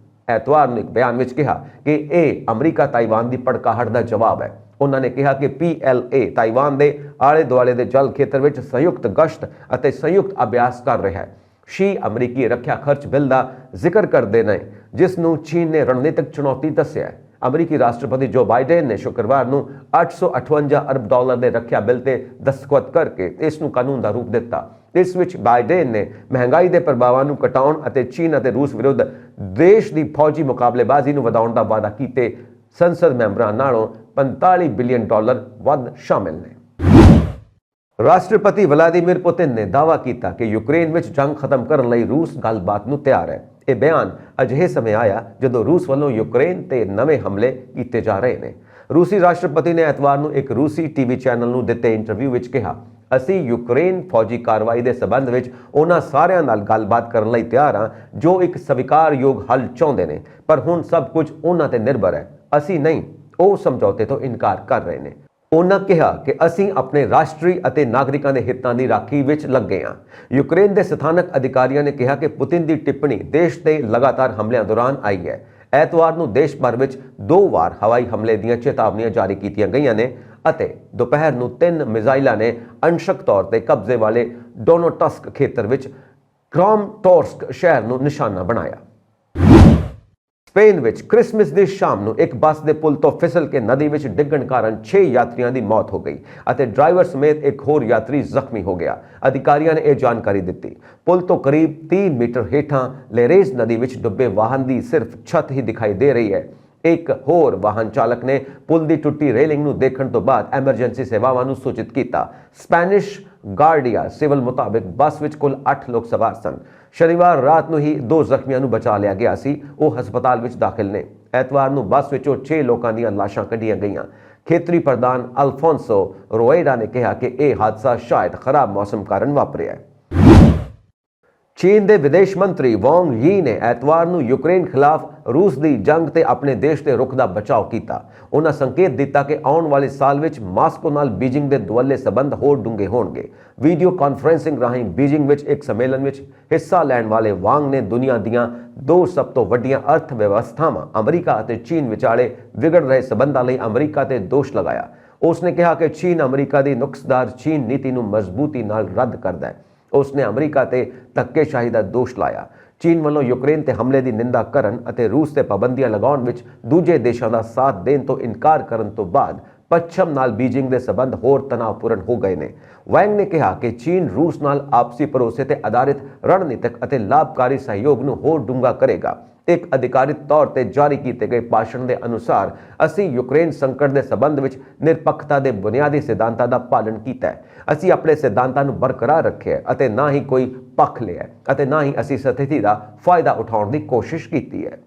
ਐਤਵਾਰ ਨੂੰ ਇੱਕ ਬਿਆਨ ਵਿੱਚ ਕਿਹਾ ਕਿ ਇਹ ਅਮਰੀਕਾ ਤਾਈਵਾਨ ਦੀ ਭੜਕਾਹਟ ਦਾ ਜਵਾਬ ਹੈ। ਉਹਨਾਂ ਨੇ ਕਿਹਾ ਕਿ PLA ਤਾਈਵਾਨ ਦੇ ਆਲੇ ਦੁਆਲੇ ਦੇ ਜਲ ਖੇਤਰ ਵਿੱਚ ਸੰਯੁਕਤ ਗਸ਼ਤ ਅਤੇ ਸੰਯੁਕਤ ਅਭਿਆਸ ਕਰ ਰਿਹਾ ਹੈ। ਸ਼ੀ ਅਮਰੀਕੀ ਰੱਖਿਆ ਖਰਚ ਬਿੱਲ ਦਾ ਜ਼ਿਕਰ ਕਰਦੇ ਨੇ, ਜਿਸ ਨੂੰ ਚੀਨ ਨੇ ਰਣਨੀਤਿਕ ਚੁਣੌਤੀ ਦੱਸਿਆ ਹੈ। ਅਮਰੀਕੀ ਰਾਸ਼ਟਰਪਤੀ ਜੋ ਬਾਈਡਨ ਨੇ ਸ਼ੁੱਕਰਵਾਰ ਨੂੰ $858 ਅਰਬ ਦੇ ਰੱਖਿਆ ਬਿੱਲ ਤੇ ਦਸਤਖਤ ਕਰਕੇ ਇਸ ਨੂੰ ਕਾਨੂੰਨ ਦਾ ਰੂਪ ਦਿੱਤਾ। ਇਸ ਵਿੱਚ ਬਾਈਡਨ ਨੇ ਮਹਿੰਗਾਈ ਦੇ ਪ੍ਰਭਾਵਾਂ ਨੂੰ ਘਟਾਉਣ ਅਤੇ ਚੀਨ ਅਤੇ ਰੂਸ ਵਿਰੁੱਧ ਦੇਸ਼ ਦੀ ਫੌਜੀ ਮੁਕਾਬਲੇਬਾਜ਼ੀ ਨੂੰ ਵਧਾਉਣ ਦਾ ਵਾਅਦਾ ਕੀਤੇ ਸੰਸਦ ਮੈਂਬਰਾਂ ਨਾਲੋਂ $45 ਬਿਲੀਅਨ ਵੱਧ ਸ਼ਾਮਿਲ ਨੇ। ਰਾਸ਼ਟਰਪਤੀ ਵਲਾਦੀਮੀਰ ਪੁਤਿਨ ਨੇ ਦਾਅਵਾ ਕੀਤਾ ਕਿ ਯੂਕਰੇਨ ਵਿੱਚ ਜੰਗ ਖਤਮ ਕਰਨ ਲਈ ਰੂਸ ਗੱਲਬਾਤ ਨੂੰ ਤਿਆਰ ਹੈ। ਇਹ ਬਿਆਨ ਅਜਿਹੇ ਸਮੇਂ ਆਇਆ ਜਦੋਂ ਰੂਸ ਵੱਲੋਂ ਯੂਕਰੇਨ ਤੇ ਨਵੇਂ ਹਮਲੇ ਕੀਤੇ ਜਾ ਰਹੇ ਨੇ। ਰੂਸੀ ਰਾਸ਼ਟਰਪਤੀ ਨੇ ਐਤਵਾਰ ਨੂੰ ਇੱਕ ਰੂਸੀ ਟੀਵੀ ਚੈਨਲ ਨੂੰ ਦਿੱਤੇ ਇੰਟਰਵਿਊ ਵਿੱਚ ਕਿਹਾ, ਅਸੀਂ ਯੂਕਰੇਨ ਫੌਜੀ ਕਾਰਵਾਈ ਦੇ ਸਬੰਧ ਵਿੱਚ ਉਹਨਾਂ ਸਾਰਿਆਂ ਨਾਲ ਗੱਲਬਾਤ ਕਰਨ ਲਈ ਤਿਆਰ ਹਾਂ ਜੋ ਇੱਕ ਸਵੀਕਾਰਯੋਗ ਹੱਲ ਚਾਹੁੰਦੇ ਨੇ, ਪਰ ਹੁਣ ਸਭ ਕੁਝ ਉਹਨਾਂ ਤੇ ਨਿਰਭਰ ਹੈ। ਅਸੀਂ ਨਹੀਂ, ਉਹ ਸਮਝੌਤੇ ਤੋਂ ਇਨਕਾਰ ਕਰ ਰਹੇ ਨੇ। ਉਹਨਾਂ ਕਿਹਾ ਕਿ ਅਸੀਂ ਆਪਣੇ ਰਾਸ਼ਟਰੀ ਅਤੇ ਨਾਗਰਿਕਾਂ ਦੇ ਹਿੱਤਾਂ ਦੀ ਰਾਖੀ ਵਿੱਚ ਲੱਗੇ ਹਾਂ। ਯੂਕਰੇਨ ਦੇ ਸਥਾਨਕ ਅਧਿਕਾਰੀਆਂ ਨੇ ਕਿਹਾ ਕਿ ਪੁਤਿਨ ਦੀ ਟਿੱਪਣੀ ਦੇਸ਼ ਤੇ ਲਗਾਤਾਰ ਹਮਲਿਆਂ ਦੌਰਾਨ ਆਈ ਹੈ। ਐਤਵਾਰ ਨੂੰ ਦੇਸ਼ ਭਰ ਵਿੱਚ 2 ਵਾਰ ਹਵਾਈ ਹਮਲੇ ਦੀਆਂ ਚੇਤਾਵਨੀਆਂ ਜਾਰੀ ਕੀਤੀਆਂ ਗਈਆਂ ਨੇ ਅਤੇ ਦੁਪਹਿਰ ਨੂੰ 3 ਮਿਜ਼ਾਈਲਾਂ ਨੇ ਅੰਸ਼ਕ ਤੌਰ ਤੇ ਕਬਜ਼ੇ ਵਾਲੇ ਡੋਨੇਟਸਕ ਖੇਤਰ ਵਿੱਚ ਕ੍ਰਾਮਟੋਰਸਕ ਸ਼ਹਿਰ ਨੂੰ ਨਿਸ਼ਾਨਾ ਬਣਾਇਆ। ਸਪੇਨ ਵਿੱਚ ਕ੍ਰਿਸਮਸ ਦੀ ਸ਼ਾਮ ਨੂੰ ਇੱਕ ਬੱਸ ਦੇ ਪੁਲ ਤੋਂ ਫਿਸਲ ਕੇ ਨਦੀ ਵਿੱਚ ਡਿੱਗਣ ਕਾਰਨ 6 ਯਾਤਰੀਆਂ ਦੀ ਮੌਤ ਹੋ ਗਈ ਅਤੇ ਡਰਾਈਵਰ ਸਮੇਤ ਇੱਕ ਹੋਰ ਯਾਤਰੀ ਜ਼ਖਮੀ ਹੋ ਗਿਆ। ਅਧਿਕਾਰੀਆਂ ਨੇ ਇਹ ਜਾਣਕਾਰੀ ਦਿੱਤੀ। ਪੁਲ ਤੋਂ ਕਰੀਬ 30 ਮੀਟਰ ਹੇਠਾਂ ਲੇਰੇਜ਼ ਨਦੀ ਵਿੱਚ ਡੁੱਬੇ ਵਾਹਨ ਦੀ ਸਿਰਫ ਛੱਤ ਹੀ ਦਿਖਾਈ ਦੇ ਰਹੀ ਹੈ। ਇੱਕ ਹੋਰ ਵਾਹਨ ਚਾਲਕ ਨੇ ਪੁਲ ਦੀ ਟੁੱਟੀ ਰੇਲਿੰਗ ਨੂੰ ਦੇਖਣ ਤੋਂ ਬਾਅਦ ਐਮਰਜੈਂਸੀ ਸੇਵਾਵਾਂ ਨੂੰ ਸੂਚਿਤ ਕੀਤਾ। ਸਪੈਨਿਸ਼ ਗਾਰਡੀਆ ਸਿਵਲ ਮੁਤਾਬਿਕ ਬੱਸ ਵਿੱਚ ਕੁੱਲ 8 ਲੋਕ ਸਵਾਰ ਸਨ। ਸ਼ਨੀਵਾਰ ਰਾਤ ਨੂੰ ਹੀ 2 ਜ਼ਖਮੀਆਂ ਨੂੰ ਬਚਾ ਲਿਆ ਗਿਆ ਸੀ, ਉਹ ਹਸਪਤਾਲ ਵਿੱਚ ਦਾਖਲ ਨੇ। ਐਤਵਾਰ ਨੂੰ ਬੱਸ ਵਿੱਚੋਂ 6 ਲੋਕਾਂ ਦੀਆਂ ਲਾਸ਼ਾਂ ਕੱਢੀਆਂ ਗਈਆਂ। ਖੇਤਰੀ ਪ੍ਰਧਾਨ ਅਲਫੋਂਸੋ ਰੋਏਡਾ ਨੇ ਕਿਹਾ ਕਿ ਇਹ ਹਾਦਸਾ ਸ਼ਾਇਦ ਖਰਾਬ ਮੌਸਮ ਕਾਰਨ ਵਾਪਰਿਆ ਹੈ। ਚੀਨ ਦੇ ਵਿਦੇਸ਼ ਮੰਤਰੀ ਵਾਂਗ ਯੀ ਨੇ ਐਤਵਾਰ ਨੂੰ ਯੂਕਰੇਨ ਖਿਲਾਫ ਰੂਸ ਦੀ ਜੰਗ ਤੇ ਆਪਣੇ ਦੇਸ਼ ਦੇ ਰੁਖ ਦਾ ਬਚਾਅ ਕੀਤਾ। ਉਹਨਾਂ ਸੰਕੇਤ ਦਿੱਤਾ ਕਿ ਆਉਣ ਵਾਲੇ ਸਾਲ ਵਿੱਚ ਮਾਸਕੋ ਨਾਲ ਬੀਜਿੰਗ ਦੇ ਦੁਵੱਲੇ ਸਬੰਧ ਹੋਰ ਡੂੰਘੇ ਹੋਣਗੇ। ਵੀਡੀਓ ਕਾਨਫਰੰਸਿੰਗ ਰਾਹੀਂ ਬੀਜਿੰਗ ਵਿੱਚ ਇੱਕ ਸੰਮੇਲਨ ਵਿੱਚ ਹਿੱਸਾ ਲੈਣ ਵਾਲੇ ਵਾਂਗ ਨੇ ਦੁਨੀਆ ਦੀਆਂ 2 ਸਭ ਤੋਂ ਵੱਡੀਆਂ ਅਰਥ ਵਿਵਸਥਾਵਾਂ ਅਮਰੀਕਾ ਅਤੇ ਚੀਨ ਵਿਚਾਲੇ ਵਿਗੜ ਰਹੇ ਸਬੰਧਾਂ ਲਈ ਅਮਰੀਕਾ ਤੇ ਦੋਸ਼ ਲਗਾਇਆ। ਉਸਨੇ ਕਿਹਾ ਕਿ ਚੀਨ ਅਮਰੀਕਾ ਦੀ ਨੁਕਸਦਾਰ ਚੀਨ ਨੀਤੀ ਨੂੰ ਮਜ਼ਬੂਤੀ ਨਾਲ ਰੱਦ ਕਰਦਾ ਹੈ। ਉਸਨੇ ਅਮਰੀਕਾ ਤੇ ਧੱਕੇਸ਼ਾਹੀ ਦਾ ਦੋਸ਼ ਲਾਇਆ। ਚੀਨ ਵੱਲੋਂ ਯੂਕਰੇਨ ਤੇ ਹਮਲੇ ਦੀ ਨਿੰਦਾ ਕਰਨ ਅਤੇ ਰੂਸ ਤੇ ਪਾਬੰਦੀਆਂ ਲਗਾਉਣ ਵਿੱਚ ਦੂਜੇ ਦੇਸ਼ਾਂ ਦਾ ਸਾਥ ਦੇਣ ਤੋਂ ਇਨਕਾਰ ਕਰਨ ਤੋਂ ਬਾਅਦ ਪੱਛਮ ਨਾਲ ਬੀਜਿੰਗ ਦੇ ਸਬੰਧ ਹੋਰ ਤਣਾਅਪੂਰਨ ਹੋ ਗਏ ਨੇ। ਵੈਂਗ ਨੇ ਕਿਹਾ ਕਿ ਚੀਨ ਰੂਸ ਨਾਲ ਆਪਸੀ ਭਰੋਸੇ ਤੇ ਆਧਾਰਿਤ ਰਣਨੀਤਿਕ ਅਤੇ ਲਾਭਕਾਰੀ ਸਹਿਯੋਗ ਨੂੰ ਹੋਰ ਡੂੰਘਾ ਕਰੇਗਾ। ਇੱਕ ਅਧਿਕਾਰਿਤ ਤੌਰ ਤੇ ਜਾਰੀ ਕੀਤੇ ਗਏ ਭਾਸ਼ਣ ਦੇ ਅਨੁਸਾਰ ਅਸੀਂ ਯੂਕਰੇਨ ਸੰਕਟ ਦੇ ਸਬੰਧ ਵਿੱਚ ਨਿਰਪੱਖਤਾ ਦੇ ਬੁਨਿਆਦੀ ਸਿਧਾਂਤਾਂ ਦਾ ਪਾਲਣ ਕੀਤਾ ਹੈ। ਅਸੀਂ ਆਪਣੇ ਸਿਧਾਂਤਾਂ ਨੂੰ ਬਰਕਰਾਰ ਰੱਖਿਆ ਹੈ ਅਤੇ ਨਾ ਹੀ ਕੋਈ ਪੱਖ ਲਿਆ ਹੈ ਅਤੇ ਨਾ ਹੀ ਅਸੀਂ ਸਥਿਤੀ ਦਾ ਫਾਇਦਾ ਉਠਾਉਣ ਦੀ ਕੋਸ਼ਿਸ਼ ਕੀਤੀ ਹੈ।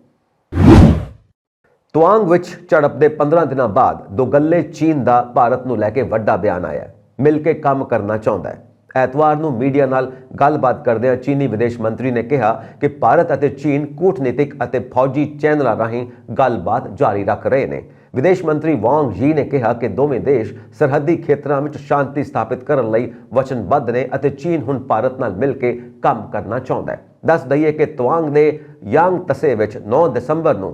ਤੁਆਂਗ ਵਿੱਚ ਝੜਪ ਦੇ 15 ਦਿਨਾਂ ਬਾਅਦ ਦੋਗੱਲੇ ਚੀਨ ਦਾ ਭਾਰਤ ਨੂੰ ਲੈ ਕੇ ਵੱਡਾ ਬਿਆਨ ਆਇਆ ਹੈ। ਮਿਲ ਕੇ ਕੰਮ ਕਰਨਾ ਚਾਹੁੰਦਾ ਹੈ। ਐਤਵਾਰ ਨੂੰ ਮੀਡੀਆ ਨਾਲ ਗੱਲਬਾਤ ਕਰਦਿਆਂ ਚੀਨੀ ਵਿਦੇਸ਼ ਮੰਤਰੀ ਨੇ ਕਿਹਾ ਕਿ ਭਾਰਤ ਅਤੇ ਚੀਨ ਕੂਟਨੀਤਿਕ ਅਤੇ ਫੌਜੀ ਚੈਨਲਾਂ ਰਾਹੀਂ ਗੱਲਬਾਤ ਜਾਰੀ ਰੱਖ ਰਹੇ ਨੇ। ਵਿਦੇਸ਼ ਮੰਤਰੀ ਵਾਂਗ ਯੀ ਨੇ ਕਿਹਾ ਕਿ ਦੋਵੇਂ ਦੇਸ਼ ਸਰਹੱਦੀ ਖੇਤਰਾਂ ਵਿੱਚ ਸ਼ਾਂਤੀ ਸਥਾਪਿਤ ਕਰਨ ਲਈ ਵਚਨਬੱਧ ਨੇ ਅਤੇ ਚੀਨ ਹੁਣ ਭਾਰਤ ਨਾਲ ਮਿਲ ਕੇ ਕੰਮ ਕਰਨਾ ਚਾਹੁੰਦਾ ਹੈ। ਦੱਸ ਦਈਏ ਕਿ ਤੁਆਂਗ ਦੇयांग ਤਸੇ ਵਿੱਚ 9 ਦਸੰਬਰ ਨੂੰ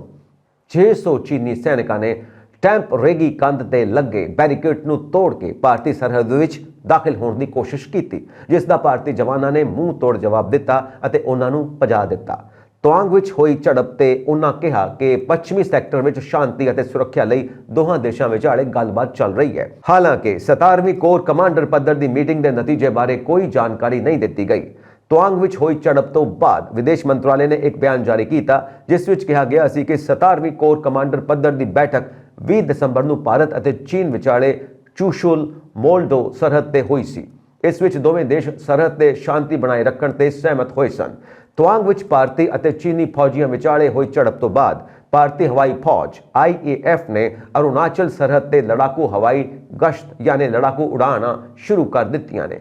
600 ਚੀਨੀ ਸੈਨਿਕਾਂ ਨੇ ਟੈਂਪ ਰੇਗੀ ਕੰਧ ਤੇ ਲੱਗੇ ਬੈਰੀਕੇਡ ਨੂੰ ਤੋੜ ਕੇ ਭਾਰਤੀ ਸਰਹੱਦ ਵਿੱਚ ਦਾਖਲ ਹੋਣ ਦੀ ਕੋਸ਼ਿਸ਼ ਕੀਤੀ, ਜਿਸ ਦਾ ਭਾਰਤੀ ਜਵਾਨਾਂ ਨੇ ਮੂੰਹ ਤੋੜ ਜਵਾਬ ਦਿੱਤਾ ਅਤੇ ਉਹਨਾਂ ਨੂੰ ਭਜਾ ਦਿੱਤਾ। ਤੁਆਂਗ ਵਿੱਚ ਹੋਈ ਝੜਪ ਤੇ ਉਹਨਾਂ ਕਿਹਾ ਕਿ ਪੱਛਮੀ ਸੈਕਟਰ ਵਿੱਚ ਸ਼ਾਂਤੀ ਅਤੇ ਸੁਰੱਖਿਆ ਲਈ ਦੋਹਾਂ ਦੇਸ਼ਾਂ ਵਿਚਾਲੇ ਗੱਲਬਾਤ ਚੱਲ ਰਹੀ ਹੈ। ਹਾਲਾਂਕਿ 17ਵੀਂ ਕੋਰ ਕਮਾਂਡਰ ਪੱਧਰ ਦੀ ਮੀਟਿੰਗ ਦੇ ਨਤੀਜੇ ਬਾਰੇ ਕੋਈ ਜਾਣਕਾਰੀ ਨਹੀਂ ਦਿੱਤੀ ਗਈ। ਤੁਆਂਗ ਵਿੱਚ ਹੋਈ ਝੜਪ ਤੋਂ ਬਾਅਦ ਵਿਦੇਸ਼ ਮੰਤਰਾਲੇ ਨੇ ਇੱਕ ਬਿਆਨ ਜਾਰੀ ਕੀਤਾ, ਜਿਸ ਵਿੱਚ ਕਿਹਾ ਗਿਆ ਸੀ ਕਿ 17ਵੀਂ ਕੋਰ ਕਮਾਂਡਰ ਪੱਧਰ ਦੀ ਬੈਠਕ 20 ਦਸੰਬਰ ਨੂੰ ਭਾਰਤ ਅਤੇ ਚੀਨ ਵਿਚਾਲੇ ਚੂਸ਼ੁਲ ਮੋਲਡੋ ਸਰਹੱਦ ਤੇ ਹੋਈ ਸੀ। ਇਸ ਵਿੱਚ ਦੋਵੇਂ ਦੇਸ਼ ਸਰਹੱਦ ਤੇ ਸ਼ਾਂਤੀ ਬਣਾਏ ਰੱਖਣ ਤੇ ਸਹਿਮਤ ਹੋਏ ਸਨ। ਤੁਆਂਗ ਵਿੱਚ ਭਾਰਤੀ ਅਤੇ ਚੀਨੀ ਫੌਜੀਆਂ ਵਿਚਾਲੇ ਹੋਈ ਝੜਪ ਤੋਂ ਬਾਅਦ ਭਾਰਤੀ ਹਵਾਈ ਫੌਜ IAF ਨੇ ਅਰੁਣਾਚਲ ਸਰਹੱਦ ਤੇ ਲੜਾਕੂ ਹਵਾਈ ਗਸ਼ਤ ਯਾਨੀ ਲੜਾਕੂ ਉਡਾਣਾਂ ਸ਼ੁਰੂ ਕਰ ਦਿੱਤੀਆਂ ਨੇ।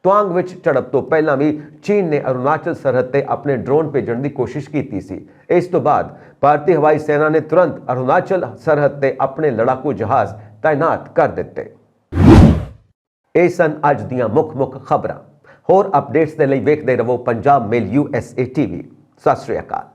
ਤੁਆਂਗ ਵਿੱਚ ਝੜਪ ਤੋਂ ਪਹਿਲਾਂ ਵੀ ਚੀਨ ਨੇ ਅਰੁਣਾਚਲ ਸਰਹੱਦ ਤੇ ਆਪਣੇ ਡਰੋਨ ਭੇਜਣ ਦੀ ਕੋਸ਼ਿਸ਼ ਕੀਤੀ ਸੀ। ਇਸ ਤੋਂ ਬਾਅਦ ਭਾਰਤੀ ਹਵਾਈ ਸੈਨਾ ਨੇ ਤੁਰੰਤ ਅਰੁਣਾਚਲ ਸਰਹੱਦ ਤੇ ਆਪਣੇ ਲੜਾਕੂ ਜਹਾਜ਼ ਤਾਇਨਾਤ ਕਰ ਦਿੱਤੇ। ਇਹ ਸਨ ਅੱਜ ਦੀਆਂ ਮੁੱਖ ਖਬਰਾਂ। ਹੋਰ ਅਪਡੇਟਸ ਦੇ ਲਈ ਵੇਖਦੇ ਰਹੋ ਪੰਜਾਬ ਮੇਲ USA TV। ਸਤਿ ਸ਼੍ਰੀ ਅਕਾਲ।